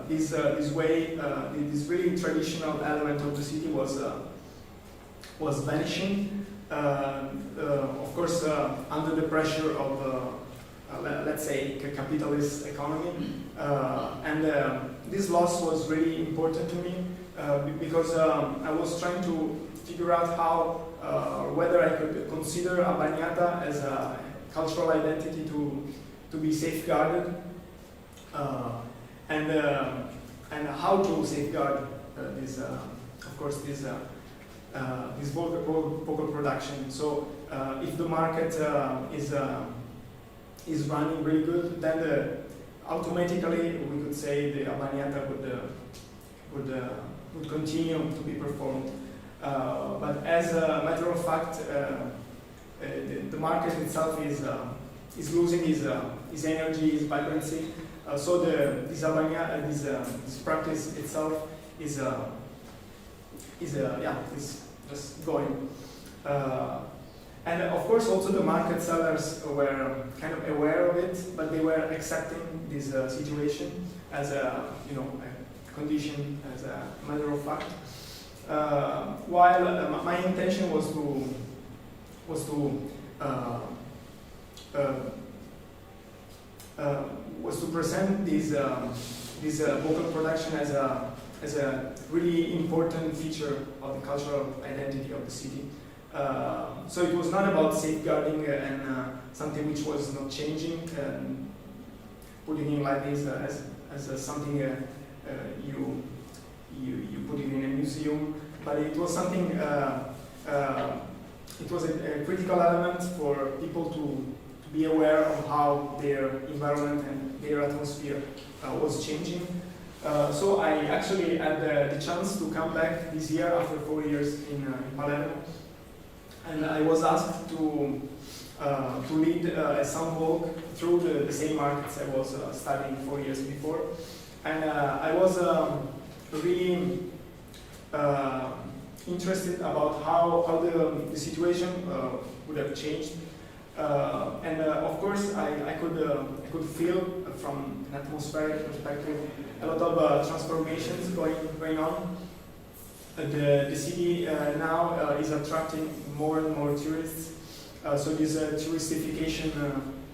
S4: this really traditional element of the city was vanishing. Of course, under the pressure of let's say capitalist economy, and this loss was really important to me because I was trying to figure out how whether I could consider a bagnata as a cultural identity to be safeguarded, and how to safeguard this vocal production. So if the market is running really good, then automatically we could say the bagnata would continue to be performed. But as a matter of fact, the market itself is losing its energy, its vibrancy. So this practice itself is just going. And of course, also the market sellers were kind of aware of it, but they were accepting this situation as a condition, as a matter of fact. While my intention was to present this vocal production as a really important feature of the cultural identity of the city. So it was not about safeguarding and something which was not changing, and putting it like this as something you put it in a museum, but it was something. It was a critical element for people to be aware of how their environment and their atmosphere was changing. So I actually had the chance to come back this year after 4 years in Palermo, and I was asked to lead a sound walk through the same markets I was studying 4 years before, and I was really interested about how the situation would have changed. And of course, I could feel from an atmospheric perspective a lot of transformations going on. The city now is attracting more and more tourists. So this touristification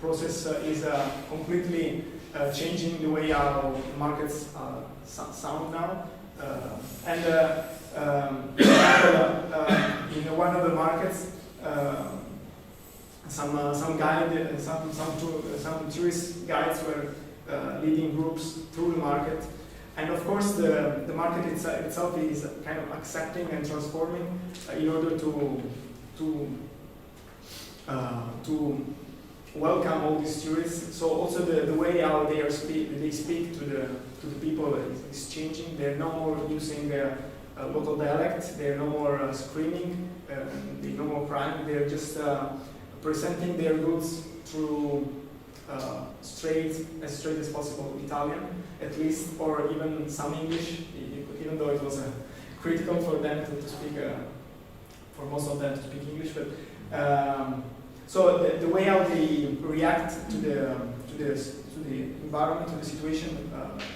S4: process is completely changing the way our markets sound now. In one of the markets, some tourist guides were leading groups through the market, and of course the market itself is kind of accepting and transforming in order to welcome all these tourists. So also the way how they speak to the people is changing. They're no more using local dialect. They're no more screaming. They're no more crying. They're just presenting their goods through as straight as possible Italian, at least, or even some English, even though it was critical for them to speak, for most of them to speak English. But so the way how they react to the environment, to the situation,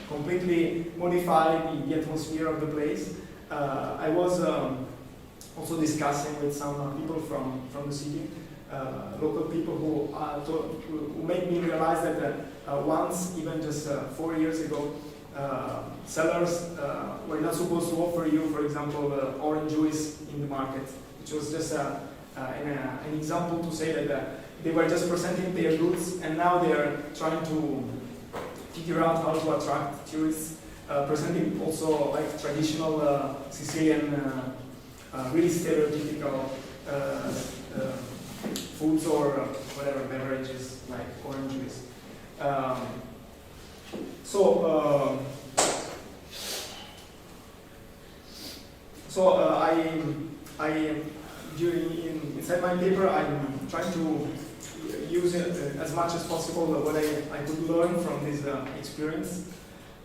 S4: completely modify the atmosphere of the place. I was also discussing with some people from the city, local people who made me realize that once, even just 4 years ago, sellers were not supposed to offer you, for example, orange juice in the market, which was just an example to say that they were just presenting their goods, and now they are trying to figure out how to attract tourists, presenting also like traditional Sicilian, really stereotypical foods or whatever beverages like orange juice. Inside my paper, I'm trying to use it as much as possible what I could learn from this experience,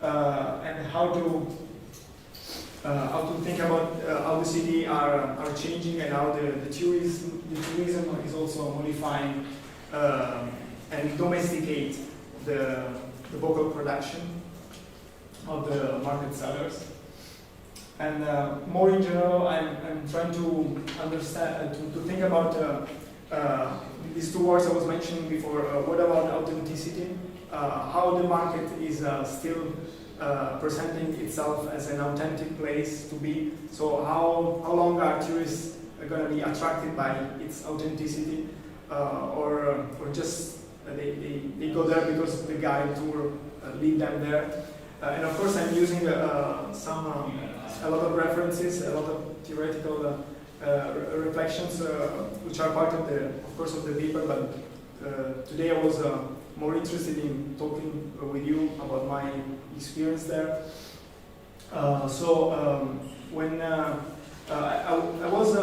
S4: and how to think about how the city are changing, and how the tourism is also modifying and domesticate the local production of the market sellers. And more in general, I'm trying to understand, to think about these two words I was mentioning before. What about authenticity? How the market is still presenting itself as an authentic place to be. So how long are tourists going to be attracted by its authenticity, or just they go there because the guide tour lead them there. And of course, I'm using a lot of references, a lot of theoretical reflections, which are part of the paper. But today I was more interested in talking with you about my experience there. When I was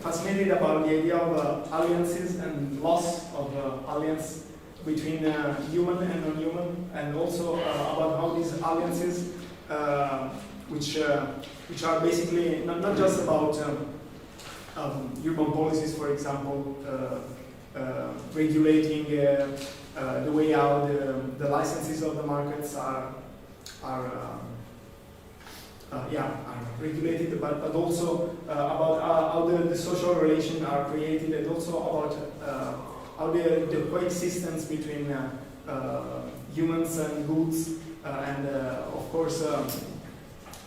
S4: fascinated about the idea of alliances and loss of alliance between human and non-human, and also about how these alliances, which are basically not just about urban policies, for example, regulating the way how the licenses of the markets are regulated, but also about how the social relations are created, and also about how the coexistence between humans and goods, and of course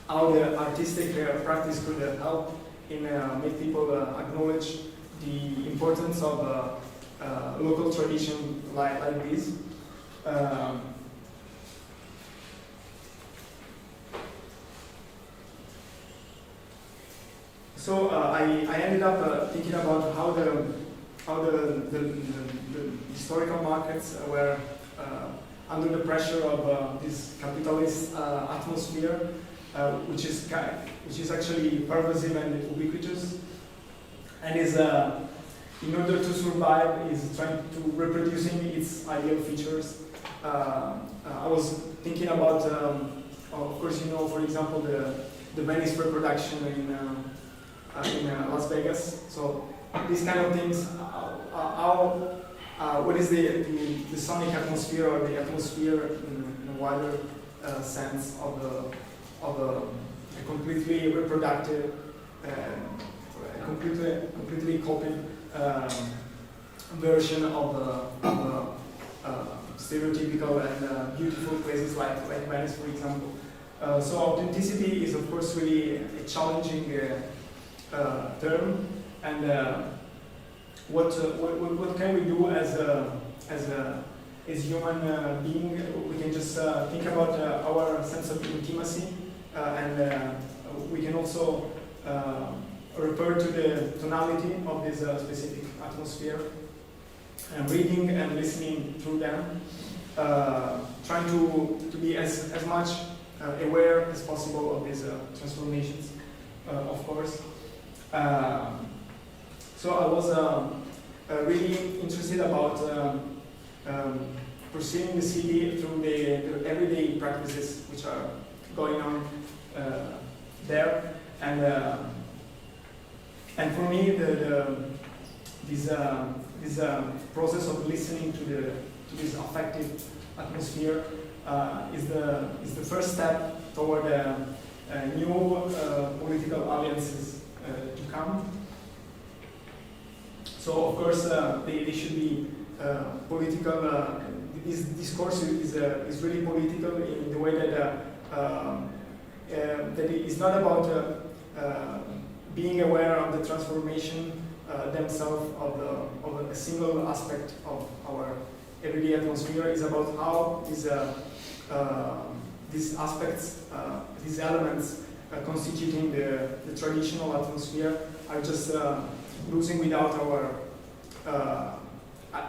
S4: how the artistic practice could help in make people acknowledge the importance of local tradition like this. I ended up thinking about how the historical markets were under the pressure of this capitalist atmosphere, which is actually pervasive and ubiquitous, and is in order to survive is trying to reproducing its ideal features. I was thinking about, of course, for example, the Venice reproduction in Las Vegas. So these kind of things, what is the sonic atmosphere, or the atmosphere in a wider sense of a completely reproductive, completely copied version of stereotypical and beautiful places like Venice, for example. So authenticity is, of course, really a challenging term, and what can we do as human being? We can just think about our sense of intimacy, and we can also refer to the tonality of this specific atmosphere, and reading and listening through them, trying to be as much aware as possible of these transformations, of course. So I was really interested about perceiving the city through the everyday practices which are going on there, and for me this process of listening to this affective atmosphere is the first step toward new political alliances to come. So of course they should be political. This discourse is really political in the way that that it is not about being aware of the transformation themselves of a single aspect of our everyday atmosphere. Is about how these aspects, these elements constituting the traditional atmosphere are just losing without our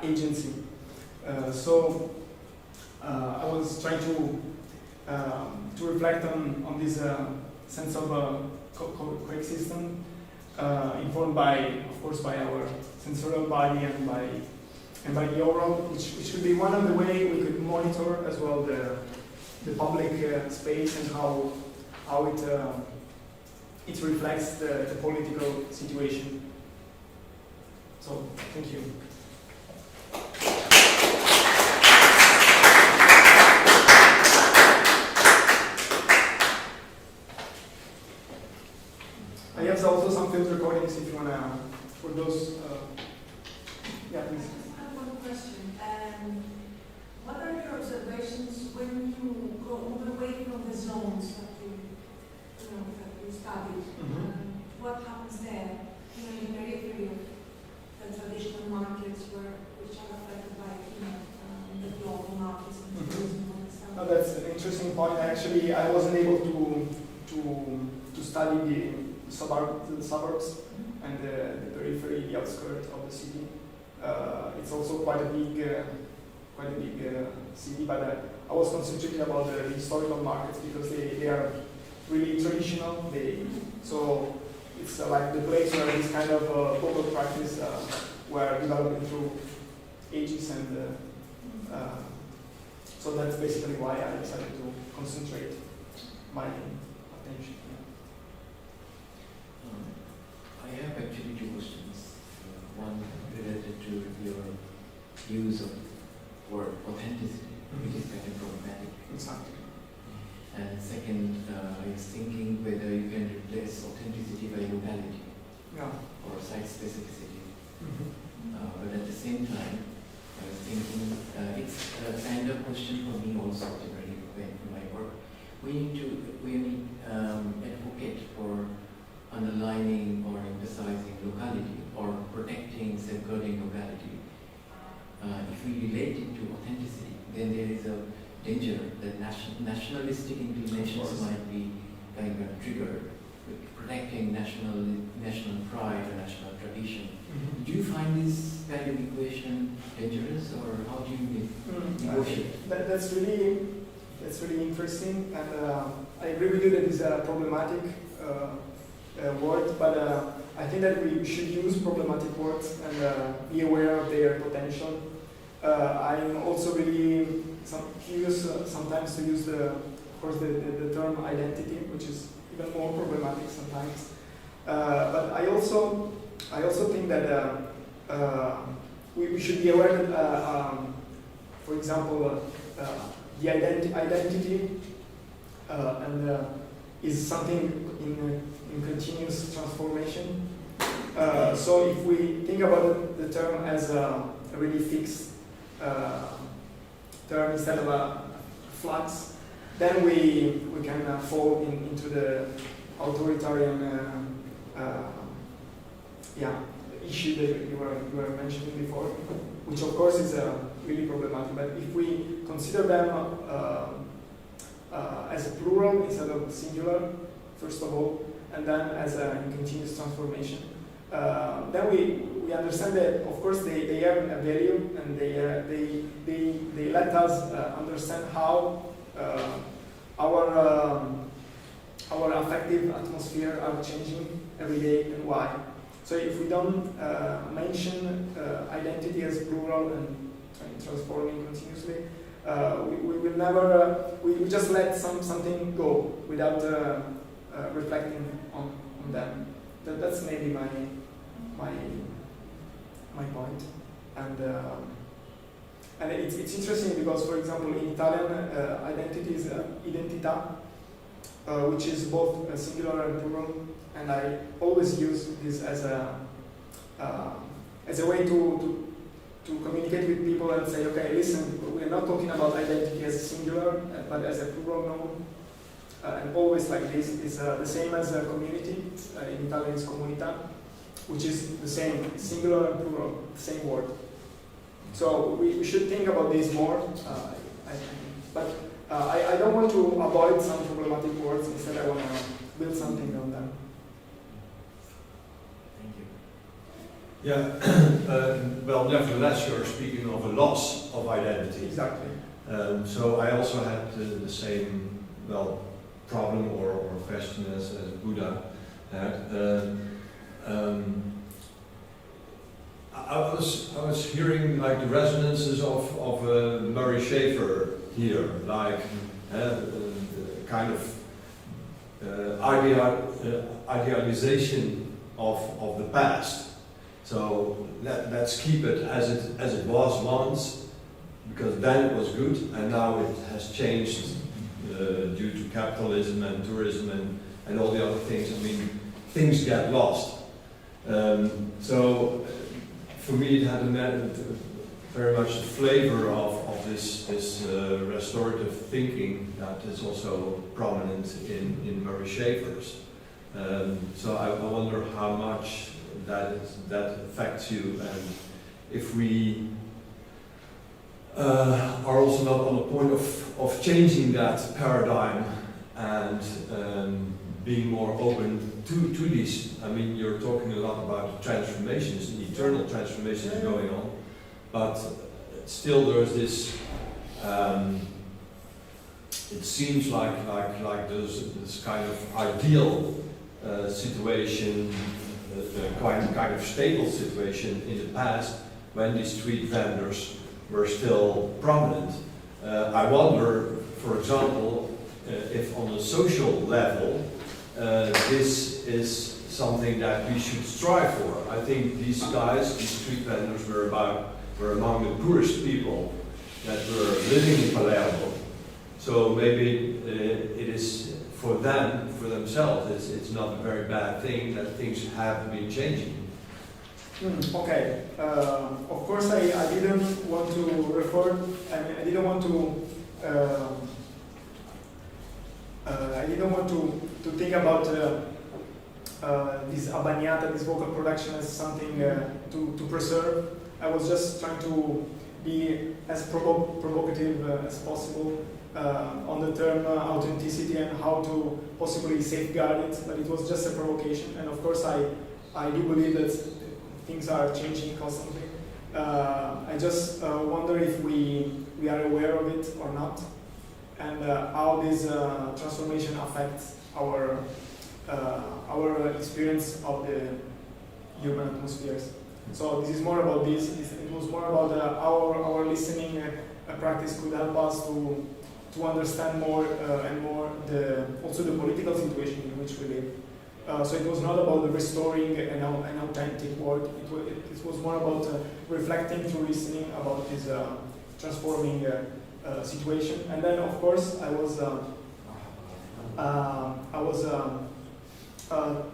S4: agency. So I was trying to reflect on this sense of coexistence, informed by, of course, by our sensorial body and by the oral, which should be one of the ways we could monitor as well the public space and how it reflects the political situation. So, thank you. I have also some field recordings if you want to, for those, yeah, please.
S7: I have one question. What are your observations when you move away from the zones that you studied? What happens there in the periphery of the traditional markets which are affected by the global markets and tourism and stuff?
S4: No, that's an interesting point. Actually, I wasn't able to study the suburbs and the periphery, the outskirts of the city. It's also quite a big city, but I was concentrating about the historical markets because they are really traditional. So it's like the place where this kind of local practice were developing through ages, and so that's basically why I decided to concentrate my attention.
S2: I have actually two questions. One related to your use of the word authenticity, which is kind of problematic.
S4: Exactly.
S2: And second, I was thinking whether you can replace authenticity by locality or site specificity. But at the same time, I was thinking it's a kind of question for me also generally when my work. We need advocate for underlining or emphasizing locality or protecting, safeguarding locality. If we relate it to authenticity, then there is a danger that nationalistic inclinations might be kind of triggered with protecting national pride or national tradition. Do you find this kind of equation dangerous, or how do you negotiate?
S4: That's really interesting, and I agree with you that it's a problematic word, but I think that we should use problematic words and be aware of their potential. I'm also really curious sometimes to use the term identity, which is even more problematic sometimes. But I also think that we should be aware that, for example, the identity is something in continuous transformation. So if we think about the term as a really fixed term instead of a flux, then we can fall into the authoritarian issue that you were mentioning before, which of course is really problematic. But if we consider them as a plural instead of singular, first of all, and then as a continuous transformation, then we understand that of course they have a value, and they let us understand how our affective atmosphere are changing every day and why. So if we don't mention identity as plural and transforming continuously, we will never, we just let something go without reflecting on them. That's maybe my point. And it's interesting because, for example, in Italian, identity is identità, which is both singular and plural. And I always use this as a way to communicate with people and say, okay, listen, we're not talking about identity as a singular, but as a plural noun. And always like this is the same as a community. In Italian, it's comunità. which is the same, singular and plural, the same word. So we should think about this more, I don't want to avoid some problematic words, instead I want to build something on them.
S2: Thank you.
S5: Yeah, well, nevertheless, you're speaking of a loss of identity.
S4: Exactly.
S5: So I also had the same, well, problem or question as Buddha had. I was hearing like the resonances of Murray Schafer here, like kind of idealization of the past. So let's keep it as it was once, because then it was good, and now it has changed due to capitalism and tourism and all the other things. I mean, things get lost. So for me, it had very much the flavor of this restorative thinking that is also prominent in Murray Schafer's. So I wonder how much that affects you, and if we are also not on the point of changing that paradigm and being more open to these. I mean, you're talking a lot about transformations, eternal transformations going on, but still there's this. It seems like there's this kind of ideal situation, kind of stable situation in the past when these street vendors were still prominent. I wonder, for example, if on a social level this is something that we should strive for. I think these guys, these street vendors, were among the poorest people that were living in Palermo. So maybe it is for them, for themselves, it's not a very bad thing that things have been changing.
S4: Okay. Of course, I didn't want to refer. I didn't want to. I didn't want to think about this abbagnata, this vocal production, as something to preserve. I was just trying to be as provocative as possible on the term authenticity and how to possibly safeguard it. But it was just a provocation, and of course, I do believe that things are changing constantly. I just wonder if we are aware of it or not, and how this transformation affects our experience of the human atmospheres. So this is more about this. It was more about our listening practice could help us to understand more and more also the political situation in which we live. So it was not about restoring an authentic world. It was more about reflecting through listening about this transforming situation. And then, of course, I was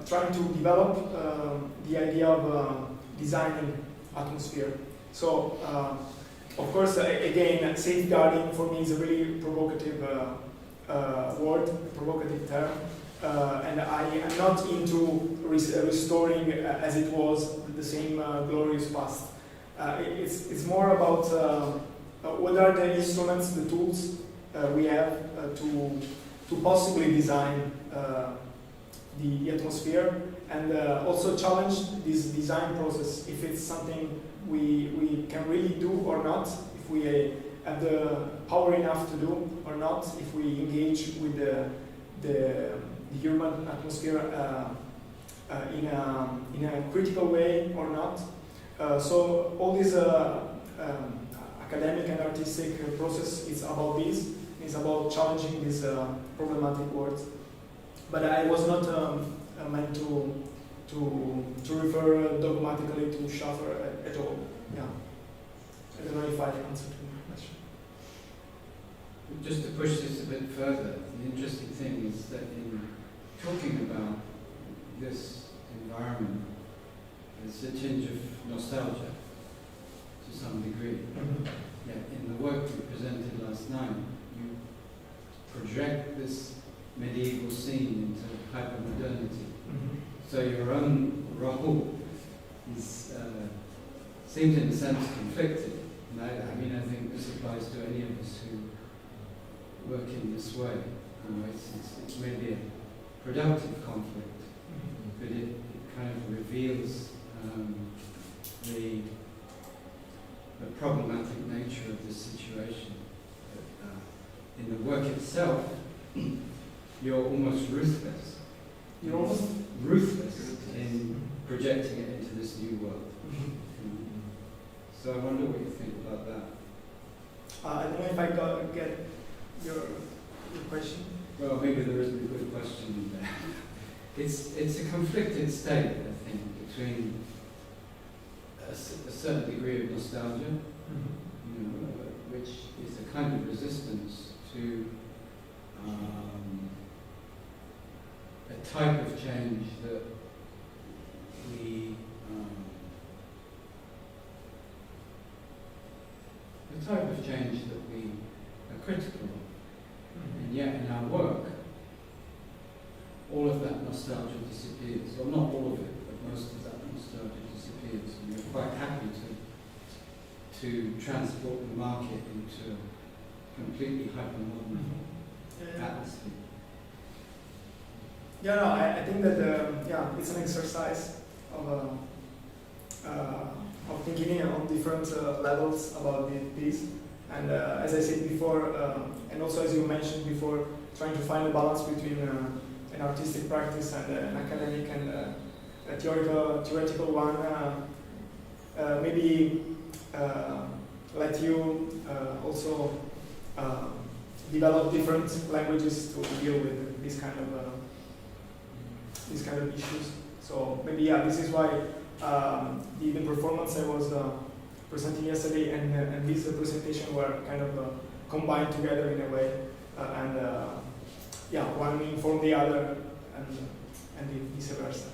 S4: trying to develop the idea of designing atmosphere. So, of course, again, safeguarding for me is a really provocative word, provocative term. And I am not into restoring as it was the same glorious past. It's more about what are the instruments, the tools we have to possibly design the atmosphere, and also challenge this design process, if it's something we can really do or not, if we have the power enough to do or not, if we engage with the human atmosphere in a critical way or not. So all this academic and artistic process is about this. It's about challenging these problematic words. But I was not meant to refer dogmatically to Schaffer at all. Yeah. I don't know if I answered your question.
S6: Just to push this a bit further, the interesting thing is that in talking about this environment, there's a tinge of nostalgia to some degree.
S4: Mm-hmm.
S6: Yet in the work you presented last night, you project this medieval scene into hypermodernity.
S4: Mm-hmm.
S6: So your own role seems in a sense conflicted. And I mean, I think this applies to any of us who work in this way. You know, it's really a productive conflict, but it kind of reveals the problematic nature of this situation. In the work itself, you're almost ruthless.
S4: You're almost
S6: ruthless in projecting it into this new world. So I wonder what you think about that.
S4: I don't know if I get your question.
S6: Well, maybe there isn't a good question in there. It's a conflicted state, I think, between a certain degree of nostalgia, you know, which is a kind of resistance to a type of change that we are critical of. And yet in our work, all of that nostalgia disappears. Well, not all of it, but most of that nostalgia disappears. And we're quite happy to transport the market into a completely hyper-modern atmosphere.
S4: Yeah, no, I think that it's an exercise of thinking on different levels about this. And as I said before, and also as you mentioned before, trying to find a balance between an artistic practice and an academic and a theoretical one, maybe let you also develop different languages to deal with these kind of issues. So maybe this is why the performance I was presenting yesterday and this presentation were kind of combined together in a way, one informed the other, and vice versa.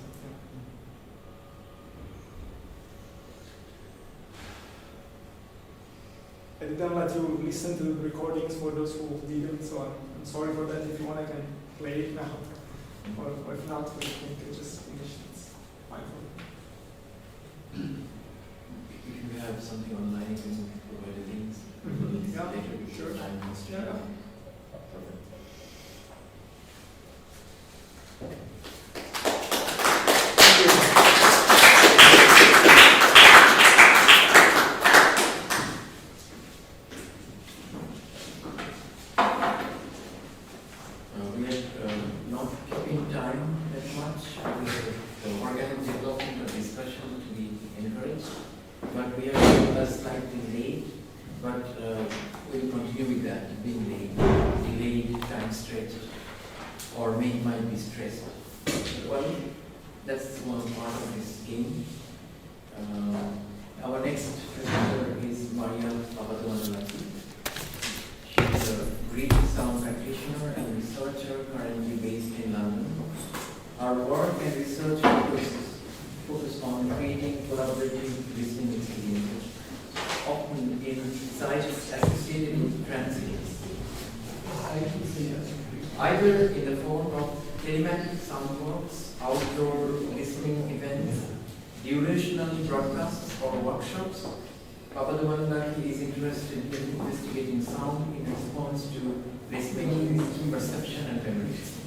S4: I didn't let you listen to the recordings for those who didn't, so I'm sorry for that. If you want, I can play it now, or if not, we can just finish. It's fine for me.
S2: If you have something online, you can provide the links.
S4: Yeah,
S2: later,
S4: sure.
S2: Yeah. We are not keeping time that much. The organic development of discussion to be encouraged, but we are slightly late. But we'll continue with that, being late, delayed, time stretched, or might be stressed. Well, that's one part of this game. Our next presenter is Maria Papadomanolaki. She's a Greek sound practitioner and researcher currently based in London. Our work and research focus on creating collaborative listening experiences, often in sites associated with transients, either in the form of telematic soundworks, outdoor listening events, durational broadcasts, or workshops. Papadomanolaki is interested in investigating sound in response to respecting perception and memories.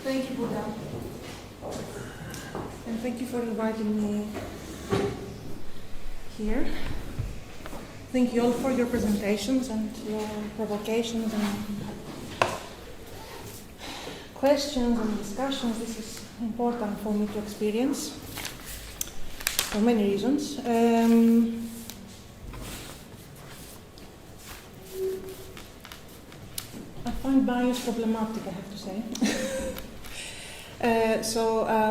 S8: Thank you, Buddha. And thank you for inviting me here. Thank you all for your presentations and your provocations and questions and discussions. This is important for me to experience for many reasons. I find bias problematic, I have to say.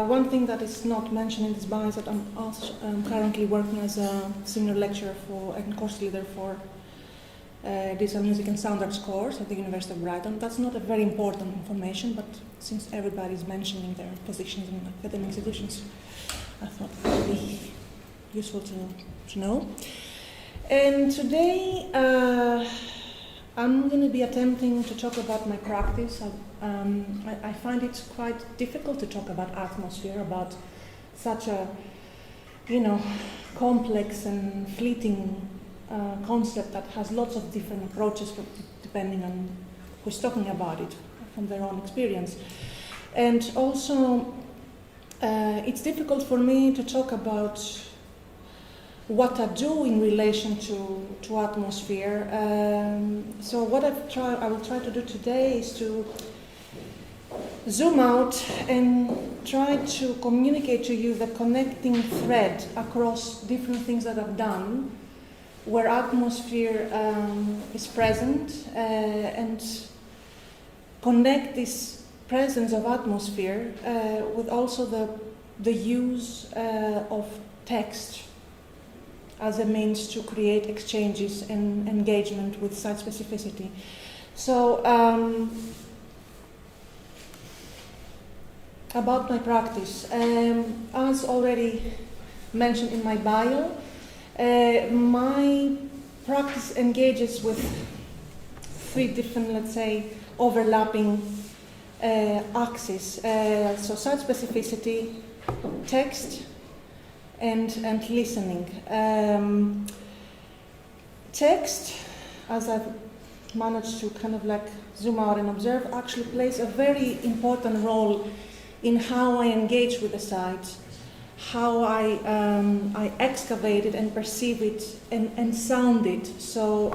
S8: One thing that is not mentioned in this bias is that I'm currently working as a senior lecturer and course leader for digital music and sound arts course at the University of Brighton. That's not a very important information, but since everybody is mentioning their positions in academic institutions, I thought it would be useful to know. And today I'm going to be attempting to talk about my practice. I find it quite difficult to talk about atmosphere, about such a, complex and fleeting concept that has lots of different approaches depending on who's talking about it from their own experience. And also, it's difficult for me to talk about what I do in relation to atmosphere. So what I will try to do today is to zoom out and try to communicate to you the connecting thread across different things that I've done, where atmosphere is present, and connect this presence of atmosphere with also the use of text as a means to create exchanges and engagement with site specificity. So, about my practice, as already mentioned in my bio, my practice engages with three different, let's say, overlapping axes. So site specificity, text, and listening. Text, as I've managed to kind of like zoom out and observe, actually plays a very important role in how I engage with the site, how I excavate it and perceive it and sound it. So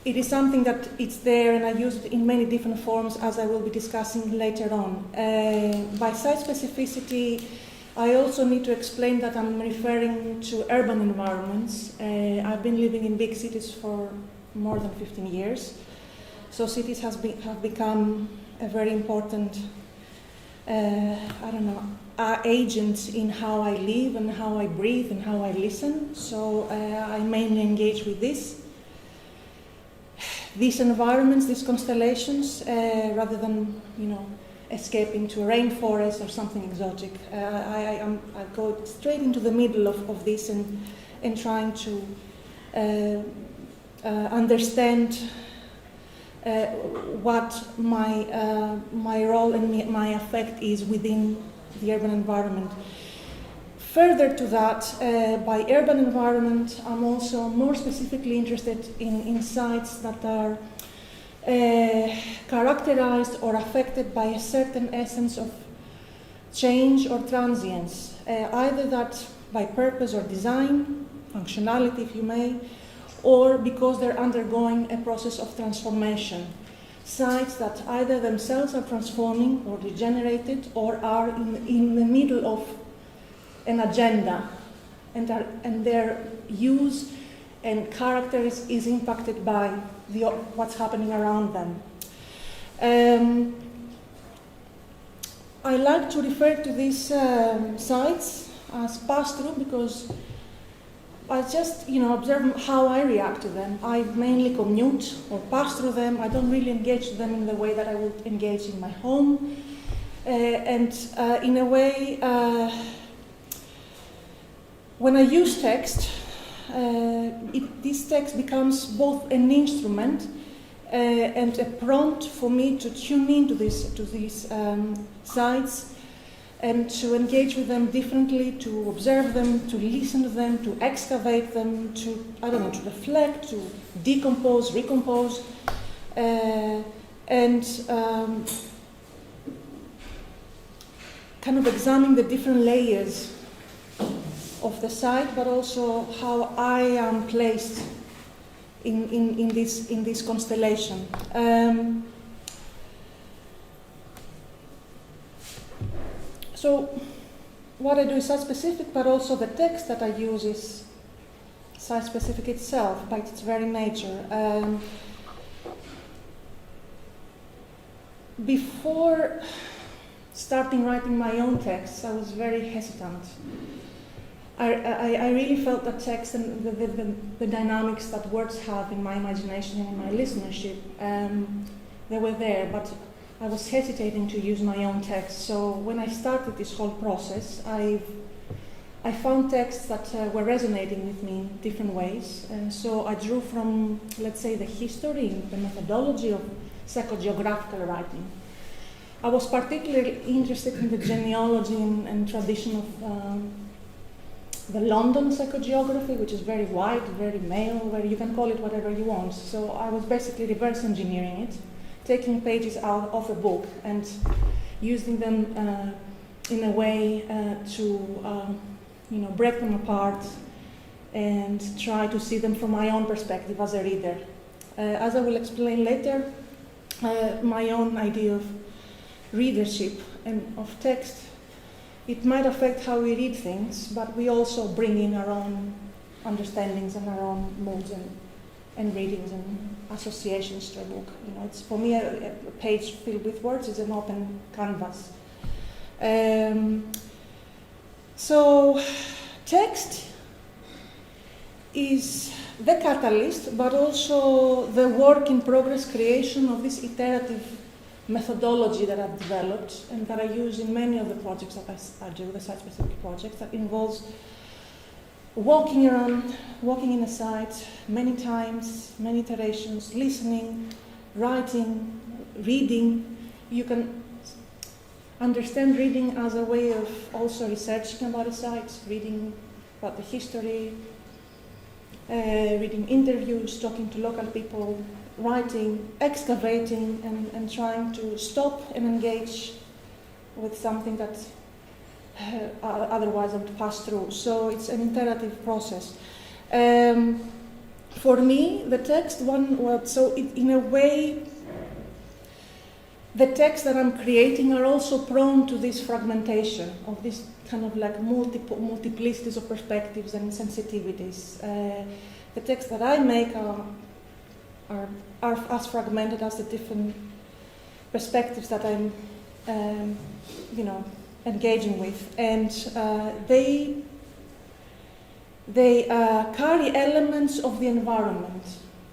S8: it is something that it's there, and I use it in many different forms, as I will be discussing later on. By site specificity, I also need to explain that I'm referring to urban environments. I've been living in big cities for more than 15 years. So cities have become a very important, agent in how I live and how I breathe and how I listen. So I mainly engage with these environments, these constellations, rather than, escaping to a rainforest or something exotic. I go straight into the middle of this and trying to understand what my role and my effect is within the urban environment. Further to that, by urban environment, I'm also more specifically interested in sites that are characterized or affected by a certain essence of change or transience, either that by purpose or design, functionality if you may, or because they're undergoing a process of transformation. Sites that either themselves are transforming or degenerated, or are in the middle of an agenda, and their use and character is impacted by what's happening around them. I like to refer to these sites as pass-through because I just, observe how I react to them. I mainly commute or pass through them. I don't really engage with them in the way that I would engage in my home. And in a way, when I use text, this text becomes both an instrument and a prompt for me to tune into these sites and to engage with them differently, to observe them, to listen to them, to excavate them, to reflect, to decompose, recompose, and kind of examine the different layers of the site, but also how I am placed in this constellation. So what I do is site-specific, but also the text that I use is site-specific itself by its very nature. Before starting writing my own texts, I was very hesitant. I really felt that text and the dynamics that words have in my imagination and in my listenership, they were there, but I was hesitating to use my own text. So when I started this whole process, I found texts that were resonating with me in different ways. And so I drew from, let's say, the history, the methodology of psychogeographical writing. I was particularly interested in the genealogy and tradition of the London psychogeography, which is very white, very male, where you can call it whatever you want. So I was basically reverse engineering it, taking pages out of a book and using them in a way to break them apart and try to see them from my own perspective as a reader. As I will explain later, my own idea of readership and of text, it might affect how we read things, but we also bring in our own understandings and our own moods and readings and associations to a book. It's for me a page filled with words is an open canvas. So text is the catalyst, but also the work in progress creation of this iterative methodology that I've developed and that I use in many of the projects that I do, the site-specific projects, that involves walking around, walking in a site many times, many iterations, listening, writing, reading. You can understand reading as a way of also researching about a site, reading about the history, reading interviews, talking to local people, writing, excavating, and trying to stop and engage with something that otherwise I would pass through. So it's an iterative process. For me, the text, in a way, the texts that I'm creating are also prone to this fragmentation of this kind of like multiplicities of perspectives and sensitivities. The texts that I make are as fragmented as the different perspectives that I'm, engaging with, and they carry elements of the environment,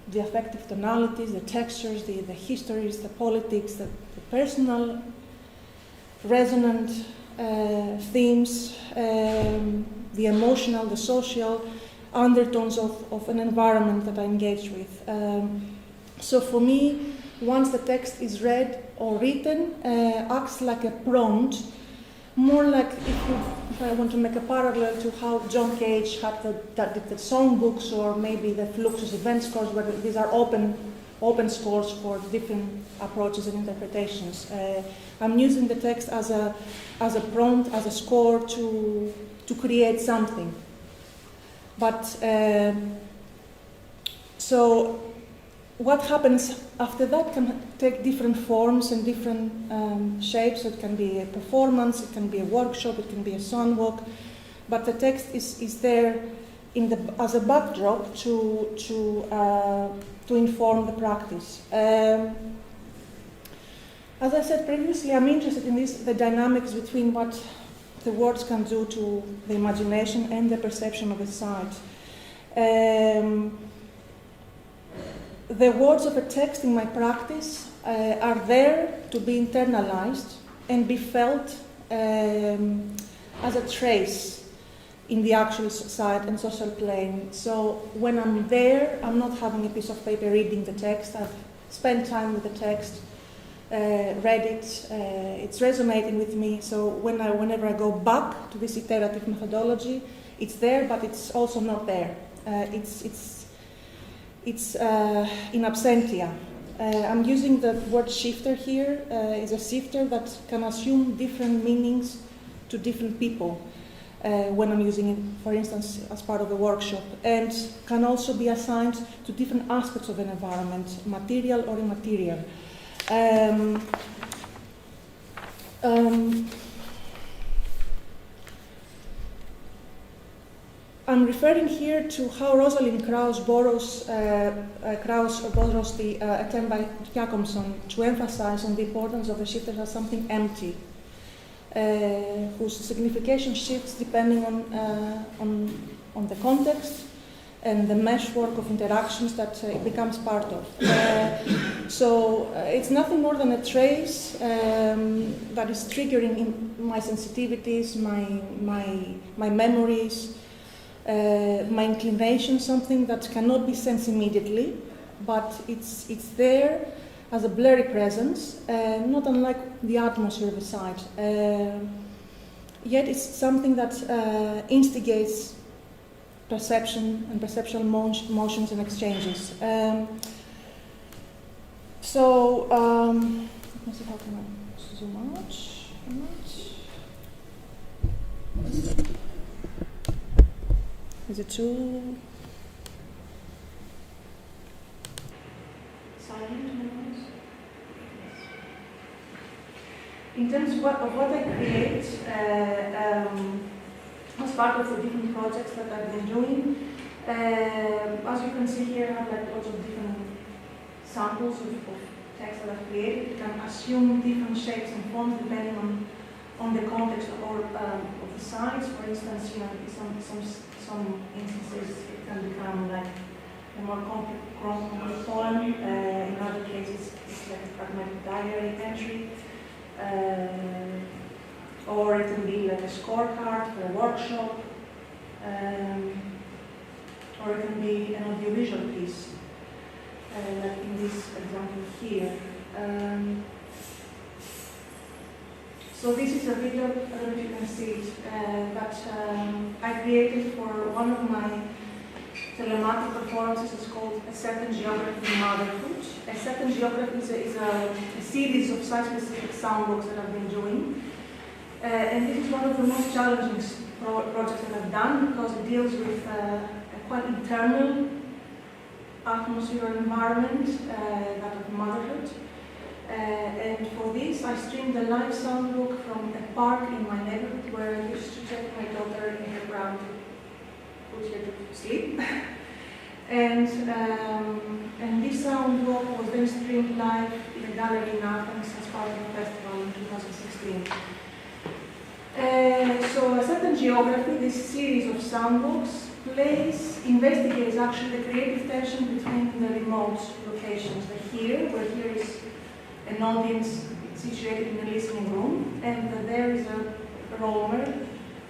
S8: the affective tonalities, the textures, the histories, the politics, the personal resonant themes, the emotional, the social undertones of an environment that I engage with. So for me, once the text is read or written, acts like a prompt, more like if I want to make a parallel to how John Cage had the songbooks or maybe the Fluxus event scores, where these are open scores for different approaches and interpretations. I'm using the text as a prompt, as a score to create something. But so what happens after that can take different forms and different shapes. So it can be a performance, it can be a workshop, it can be a songbook, but the text is there as a backdrop to inform the practice. As I said previously, I'm interested in the dynamics between what the words can do to the imagination and the perception of a site. The words of a text in my practice are there to be internalized and be felt as a trace in the actual site and social plane. So when I'm there, I'm not having a piece of paper reading the text. I've spent time with the text, read it, it's resonating with me. So whenever I go back to this iterative methodology, it's there, but it's also not there. It's in absentia. I'm using the word shifter here. It's a shifter that can assume different meanings to different people when I'm using it, for instance, as part of a workshop, and can also be assigned to different aspects of an environment, material or immaterial. I'm referring here to how Rosalind Krauss borrows the attempt by Jakobson to emphasize on the importance of a shifter as something empty, whose signification shifts depending on the context and the meshwork of interactions that it becomes part of. So it's nothing more than a trace that is triggering in my sensitivities, my memories, my inclination, something that cannot be sensed immediately, but it's there as a blurry presence, not unlike the atmosphere of a site. Yet it's something that instigates perception and perceptual motions and exchanges. Let me see how can I zoom out. Is it too silent? In terms of what I create, as part of the different projects that I've been doing, as you can see here, I have like lots of different samples of text that I've created. You can assume different shapes and forms depending on the context of the sites. For instance, you know, some instances it can become like a more complex poem. In other cases, it's like a pragmatic diary entry. Or it can be like a scorecard for a workshop, or it can be an audiovisual piece, like in this example here. So this is a video, I don't know if you can see it, that I created for one of my telematic performances. It's called A Certain Geography in Motherhood. A Certain Geography is a series of site-specific soundbooks that I've been doing. And this is one of the most challenging projects that I've done because it deals with a quite internal atmosphere or environment, that of motherhood. And for this, I streamed a live soundbook from a park in my neighborhood where I used to take my daughter in the ground to put her to sleep. And this soundbook was then streamed live in a gallery in Athens as part of the festival in 2016. So A Certain Geography, this series of soundbooks, investigates actually the creative tension between the remote locations. Here is an audience situated in a listening room, and there is a roamer,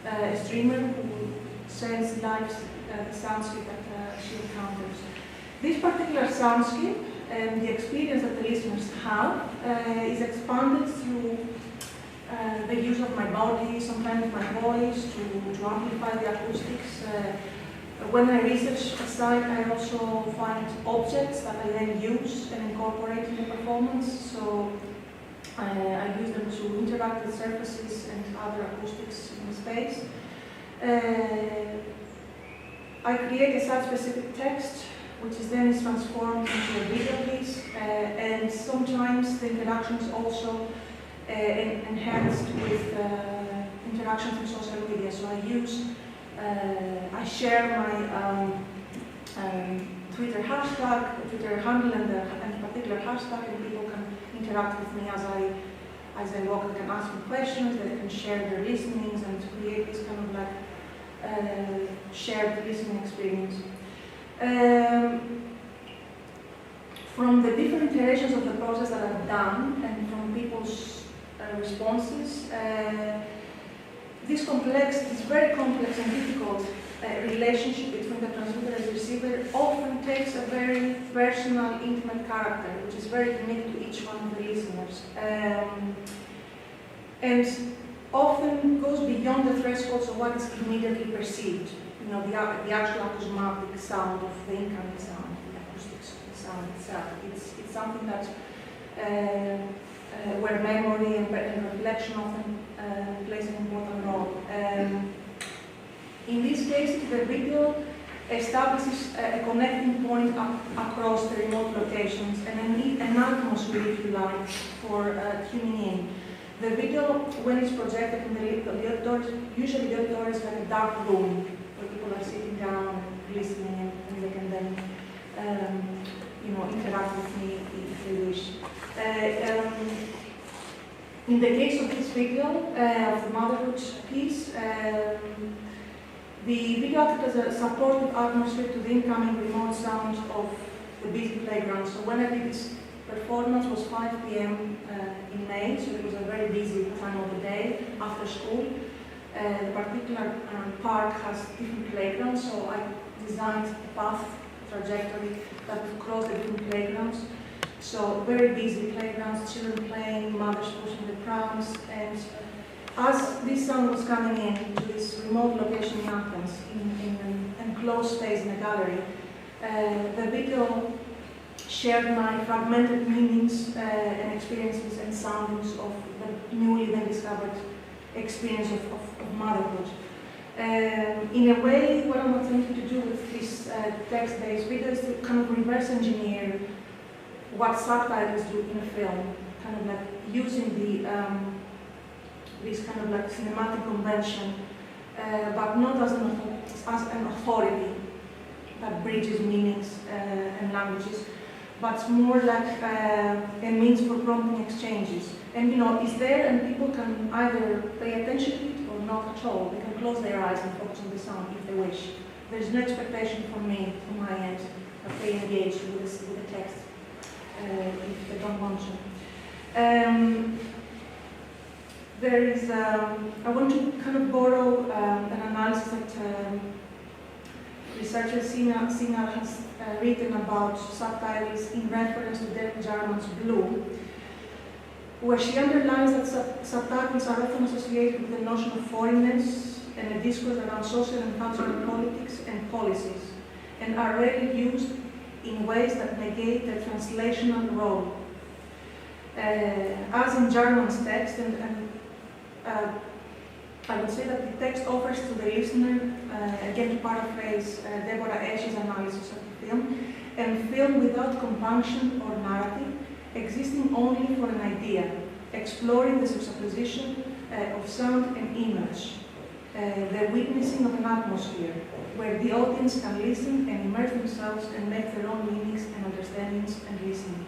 S8: a streamer who sends live the soundscape that she encounters. This particular soundscape and the experience that the listeners have is expanded through the use of my body, sometimes my voice, to amplify the acoustics. When I research a site, I also find objects that I then use and incorporate in the performance. So I use them to interact with surfaces and other acoustics in the space. I create a site-specific text, which is then transformed into a video piece, and sometimes the interaction is also enhanced with interactions in social media. So I share my Twitter hashtag, Twitter handle, and a particular hashtag, and people can interact with me as I walk. They can ask me questions, they can share their listenings, and create this kind of like shared listening experience. From the different iterations of the process that I've done, and from people's responses, this very complex and difficult relationship between the transmitter and the receiver often takes a very personal, intimate character, which is very unique to each one of the listeners. And often goes beyond the thresholds of what is immediately perceived. You know, the actual acousmatic sound of the incoming sound, the acoustics of the sound itself. It's something that where memory and reflection often plays an important role. In this case, the video establishes a connecting point across the remote locations and an atmosphere, if you like, for tuning in. The video, when it's projected in the auditorium, usually the auditorium is like a dark room where people are sitting down and listening, and they can then interact with me if they wish. In the case of this video, of the motherhood piece, the video acted as a supportive atmosphere to the incoming remote sound of the busy playground. So when I did this performance was 5 p.m. In May, so it was a very busy time of the day after school. The particular park has different playgrounds, so I designed a path, trajectory that would cross the different playgrounds. So very busy playgrounds, children playing, mothers pushing the prams, and as this sound was coming in to this remote location in Athens, in an enclosed space in a gallery, the video shared my fragmented meanings and experiences and sounds of the newly then discovered experience of motherhood. In a way, what I'm attempting to do with this text-based video is to kind of reverse engineer what subtitles do in a film, kind of like using this kind of like cinematic convention, but not as an authority that bridges meanings and languages, but more like a means for prompting exchanges. And it's there, and people can either pay attention to it or not at all. They can close their eyes and focus on the sound if they wish. There's no expectation from me, from my end, that they engage with the text if they don't want to. There is, I want to kind of borrow an analysis that researcher Sina has written about subtitles in reference to Derek Jarman's Blue, where she underlines that subtitles are often associated with the notion of foreignness and a discourse around social and cultural politics and policies, and are rarely used in ways that negate their translational role. As in Jarman's text, and I would say that the text offers to the listener, again to paraphrase Deborah Esch's analysis of the film, a film without compunction or narrative, existing only for an idea, exploring the juxtaposition of sound and image, the witnessing of an atmosphere, where the audience can listen and immerse themselves and make their own meanings and understandings and listenings.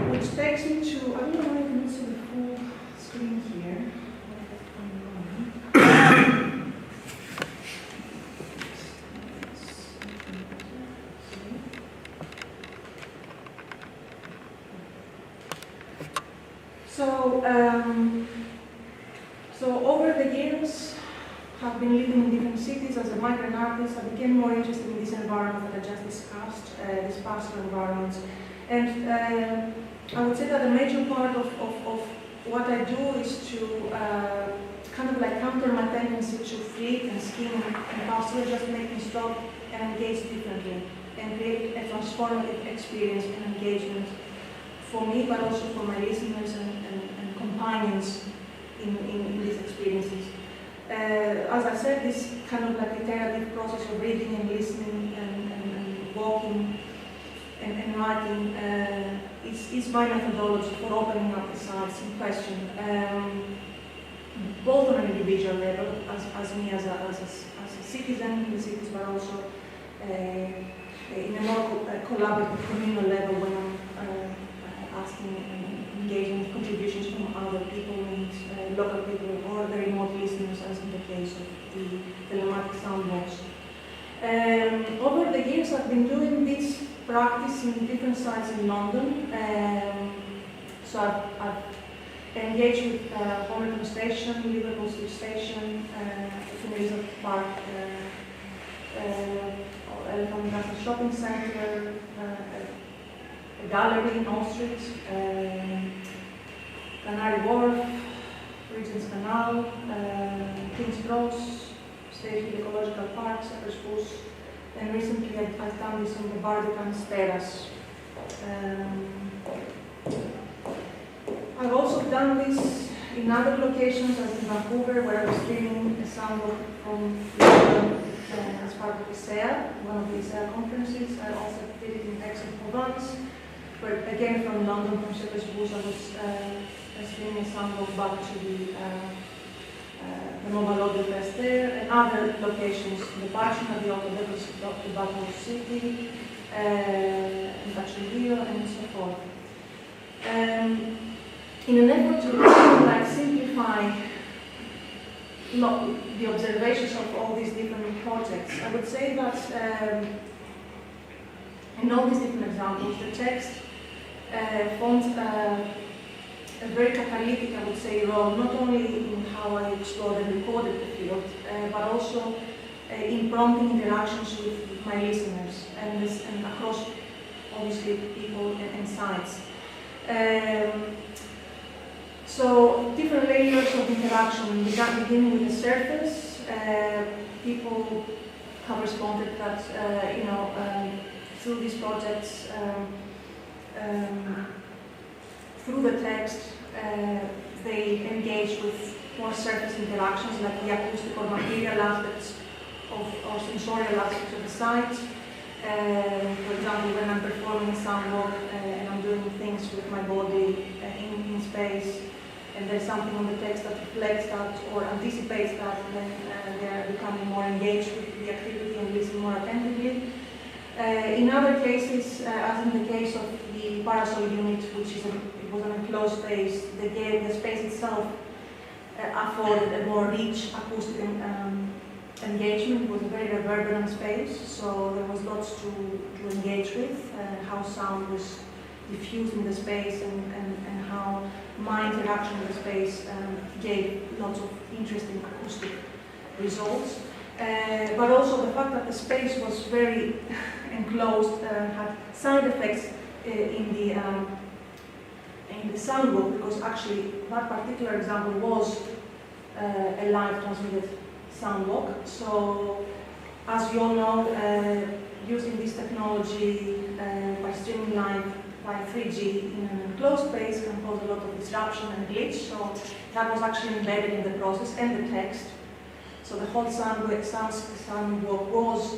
S8: Which takes me to, I don't know if you can see the full screen here. So over the years, I've been living in different cities as a migrant artist. I became more interested in this environment that I just discussed, these pastoral environments. And I would say that a major part of what I do is to kind of like counter my tendency to fleet and skim and pastoral, just make me stop and engage differently and create a transformative experience and engagement for me, but also for my listeners and companions in these experiences. As I said, this kind of like iterative process of reading and listening and walking and writing is my methodology for opening up the sites in question, both on an individual level, as me as a citizen in the cities, but also in a more collaborative communal level when I'm asking and engaging with contributions from other people and local people or the remote listeners, as in the case of the telematic soundbox. Over the years, I've been doing this practice in different sites in London. So I've engaged with Homerton Station, Liverpool Street Station, Elizabeth Park, Elephant Castle Shopping Centre, a gallery in Old Street, Canary Wharf, Regent's Canal, King's Cross, State Hill Ecological Park, Cypress Bush, and recently I've done this on the Barbican's Terrace. I've also done this in other locations, as in Vancouver, where I was streaming a sound from London as part of the SEA, one of the SEA conferences. I also did it in Aix-en-Provence, where again from London, from Cypress Bush, I was streaming a sound back to the Mobile Audio Fest there, and other locations, the Passion of the Battle City, in Bachilleria, and so forth. In an effort to like simplify simplify the observations of all these different projects, I would say that in all these different examples, the text formed a very catalytic, I would say, role, not only in how I explored and recorded the field, but also in prompting interactions with my listeners and across, obviously, people and sites. So different layers of interaction, beginning with the surface. People have responded that, through these projects, through the text, they engage with more surface interactions, like the acoustic or material aspects or sensorial aspects of the site. For example, when I'm performing a soundwalk and I'm doing things with my body in space, and there's something on the text that reflects that or anticipates that, then they're becoming more engaged with the activity and listen more attentively. In other cases, as in the case of the parasol unit, which it was an enclosed space, the space itself afforded a more rich acoustic engagement. It was a very reverberant space, so there was lots to engage with, how sound was diffused in the space and how my interaction with the space gave lots of interesting acoustic results. But also the fact that the space was very enclosed had side effects in the soundbook, because actually that particular example was a live transmitted soundbook. So, as you all know, using this technology by streaming live by 3G in an enclosed space can cause a lot of disruption and glitch. So that was actually embedded in the process and the text. So the whole soundbook was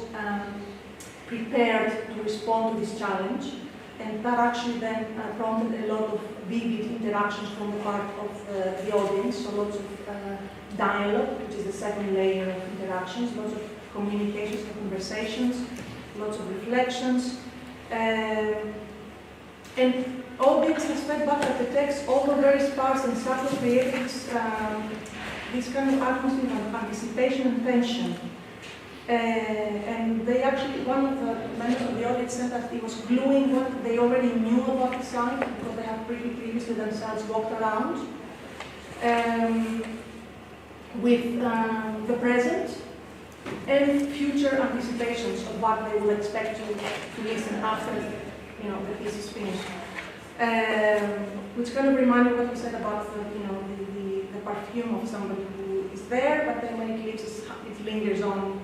S8: prepared to respond to this challenge, and that actually then prompted a lot of vivid interactions from the part of the audience, so lots of dialogue, which is the second layer of interactions, lots of communications and conversations, lots of reflections. And all this has fed back at the text, although very sparse and subtle, created this kind of atmosphere of anticipation and tension. And they actually, one of the members of the audience said that it was gluing what they already knew about the site, because they have previously themselves walked around, with the present and future anticipations of what they will expect to listen after the piece is finished. Which kind of reminded what we said about the perfume of somebody who is there, but then when it leaves, it lingers on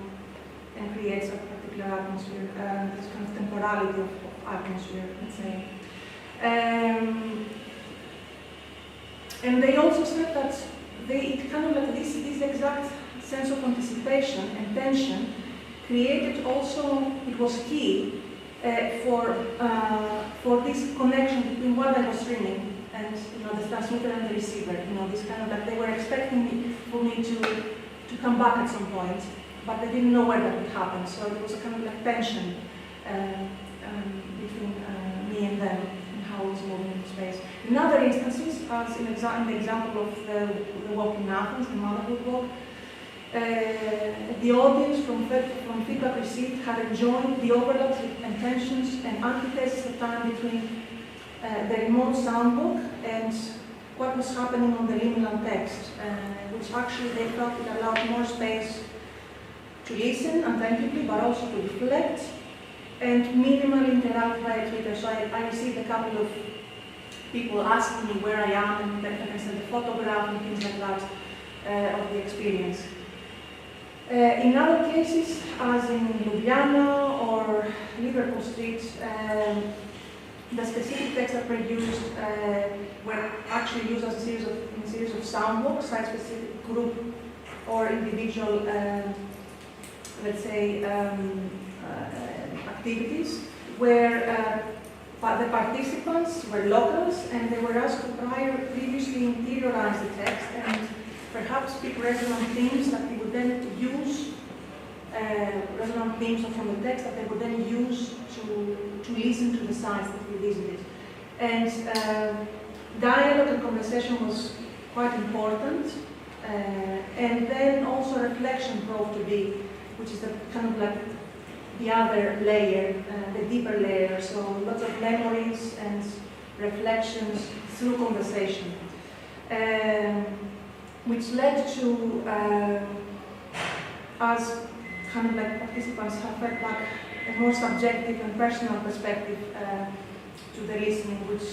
S8: and creates a particular atmosphere, this kind of temporality of atmosphere, let's say. And they also said that it kind of like this exact sense of anticipation and tension created also, it was key for this connection between what I was streaming and the transmitter and the receiver. This kind of like they were expecting for me to come back at some point, but they didn't know where that would happen. So it was a kind of like tension between me and them and how I was moving in space. In other instances, as in the example of the walk in Athens, the motherhood walk, the audience from feedback received had enjoyed the overlaps and tensions and antithesis of time between the remote soundbook and what was happening on the liminal text, which actually they felt it allowed more space to listen attentively, but also to reflect and minimally interact via Twitter. So I received a couple of people asking me where I am, and then I sent a photograph and things like that of the experience. In other cases, as in Ljubljana or Liverpool Street, the specific texts that were used were actually used as a series of soundbooks, site-specific group or individual, let's say, activities, where the participants were locals and they were asked to previously interiorize the text and perhaps pick resonant themes that they would then use, resonant themes from the text that they would then use to listen to the sites that we visited. And dialogue and conversation was quite important. And then also reflection proved to be, which is the kind of like the other layer, the deeper layer. So lots of memories and reflections through conversation, which led to us kind of like participants have felt like a more subjective and personal perspective to the listening, which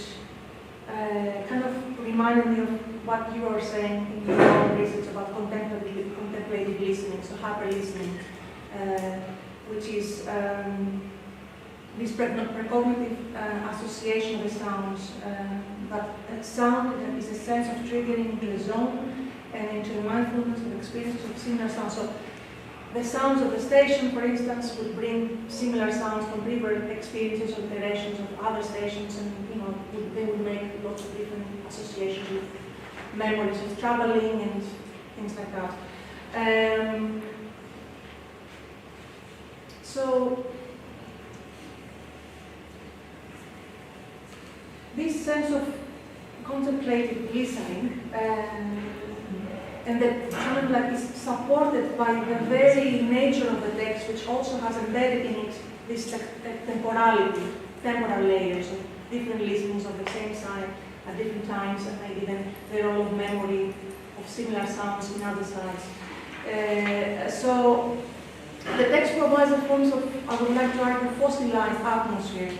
S8: kind of reminded me of what you were saying in your own research about contemplative listening, so hyper listening, which is this precognitive association of the sounds, that sound is a sense of triggering into a zone and into mindfulness of experiences of similar sounds. So the sounds of the station, for instance, would bring similar sounds from previous experiences or iterations of other stations, and they would make lots of different associations with memories of traveling and things like that. So this sense of contemplative listening and that kind of like is supported by the very nature of the text, which also has embedded in it this temporality, temporal layers of different listenings of the same side at different times, and maybe then the role of memory of similar sounds in other sides. So the text provides a form of, I would like to argue, fossilized atmosphere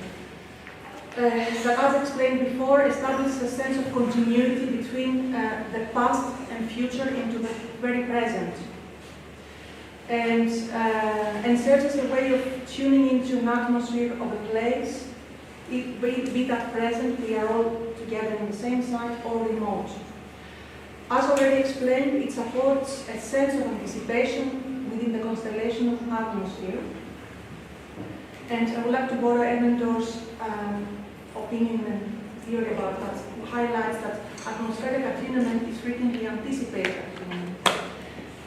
S8: that, as explained before, establishes a sense of continuity between the past and future into the very present, and serves as a way of tuning into an atmosphere of a place, be that present, we are all together in the same site, or remote. As already explained, it supports a sense of anticipation within the constellation of atmosphere. And I would like to borrow Emmentor's opinion and theory about that, who highlights that atmospheric attunement is frequently anticipated attunement.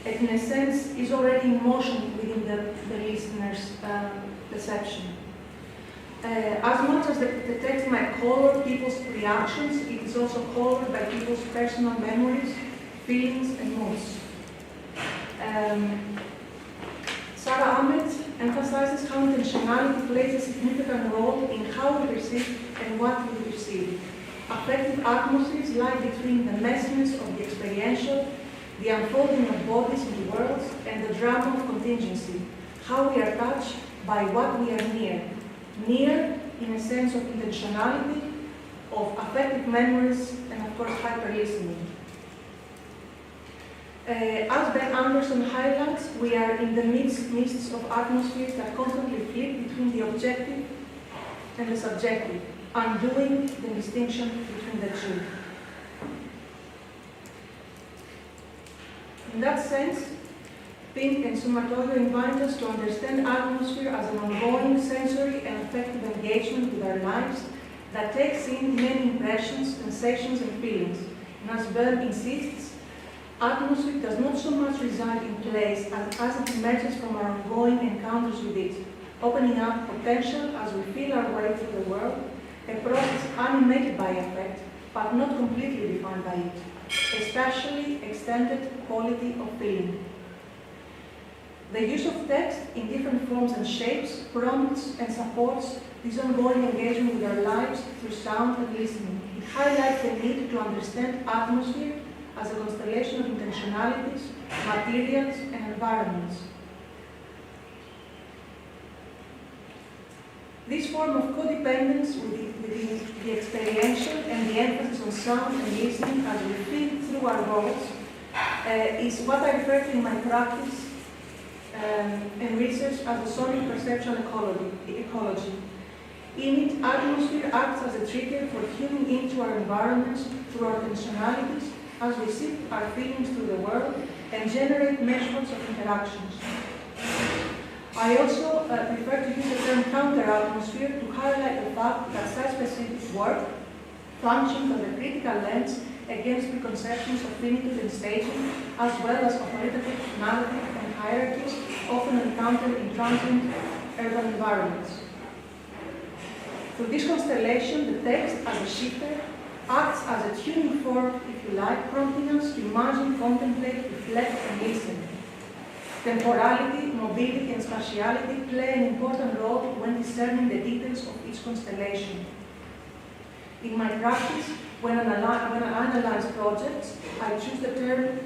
S8: It, in a sense, is already in motion within the listener's perception. As much as the text might color people's reactions, it is also colored by people's personal memories, feelings, and moods. Sarah Ahmed emphasizes how intentionality plays a significant role in how we perceive and what we perceive. Affective atmospheres lie between the messiness of the experiential, the unfolding of bodies into worlds, and the drama of contingency, how we are touched by what we are near. Near in a sense of intentionality, of affective memories, and of course hyper-listening. As Ben Anderson highlights, we are in the midst of atmospheres that constantly flip between the objective and the subjective, undoing the distinction between the two. In that sense, Pink and Sumatoyo invite us to understand atmosphere as an ongoing sensory and affective engagement with our lives that takes in many impressions, sensations, and feelings. And as Bell insists, atmosphere does not so much reside in place as it emerges from our ongoing encounters with it, opening up potential as we feel our way through the world, a process animated by affect, but not completely defined by it, especially extended quality of feeling. The use of text in different forms and shapes prompts and supports this ongoing engagement with our lives through sound and listening. It highlights the need to understand atmosphere as a constellation of intentionalities, materials, and environments. This form of codependence within the experiential and the emphasis on sound and listening as we feel through our worlds is what I refer to in my practice and research as a sonic perceptual ecology. In it, atmosphere acts as a trigger for tuning into our environments through our intentionalities as we sift our feelings through the world and generate measurements of interactions. I also prefer to use the term counter-atmosphere to highlight the fact that site-specific work functions as a critical lens against preconceptions of finitude and staging, as well as authoritative, narrative, and hierarchies often encountered in transient urban environments. Through this constellation, the text, as a shifter,
S7: acts as a tuning fork, if you like, prompting us to imagine, contemplate, reflect, and listen. Temporality, mobility, and spatiality play an important role when discerning the details of each constellation. In my practice, when I analyze projects, I choose the term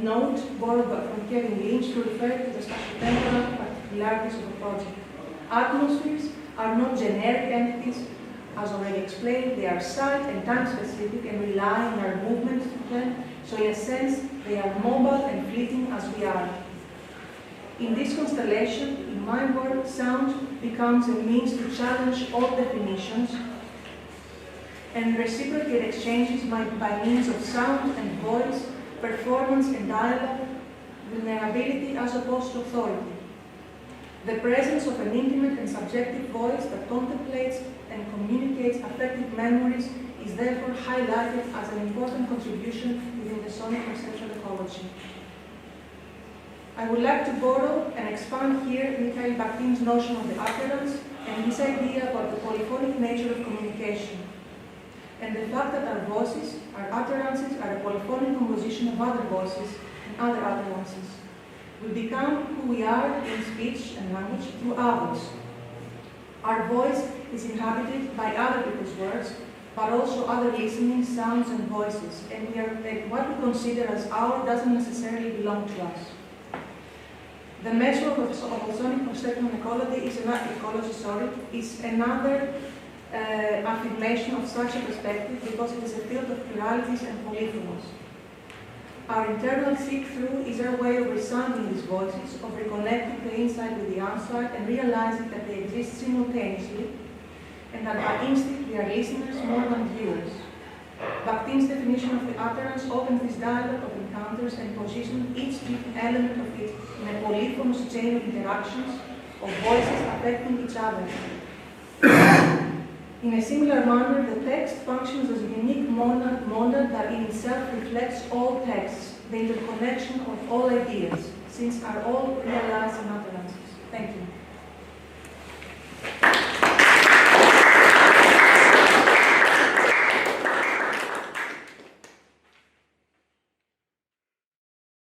S7: node borrowed from Kevin Lynch to refer to the spatiotemporal particularities of a project. Atmospheres are not generic entities, as already explained. They are site and time specific and rely on our movement to them, so in a sense, they are mobile and fleeting as we are. In this constellation, in my work, sound becomes a means to challenge all definitions and reciprocate exchanges by means of sound and voice, performance and dialogue, vulnerability as opposed to authority. The presence of an intimate and subjective voice that contemplates and communicates affective memories is therefore highlighted as an important contribution within the sonic perceptual ecology. I would like to borrow and expand here Mikhail Bakhtin's notion of the utterance and his idea about the polyphonic nature of communication, and the fact that our voices, our utterances, are a polyphonic composition of other voices and other utterances. We become who we are in speech and language through others. Our voice is inhabited by other people's words, but also other listening sounds and voices, and what we consider as our doesn't necessarily belong to us. The measure of sonic perceptual ecology is another affirmation of such a perspective because it is a field of pluralities and polyphonies. Our internal seek-through is our way of resounding these voices, of reconnecting the inside with the outside and realizing that they exist simultaneously, and that by instinct we are listeners more than viewers. Bakhtin's definition of the utterance opens this dialogue of encounters and positions each different element of it in a polyphonous chain of interactions of voices affecting each other. In a similar manner, the text functions as a unique monad that in itself reflects all texts, the interconnection of all ideas, since are all realized in utterances. Thank you.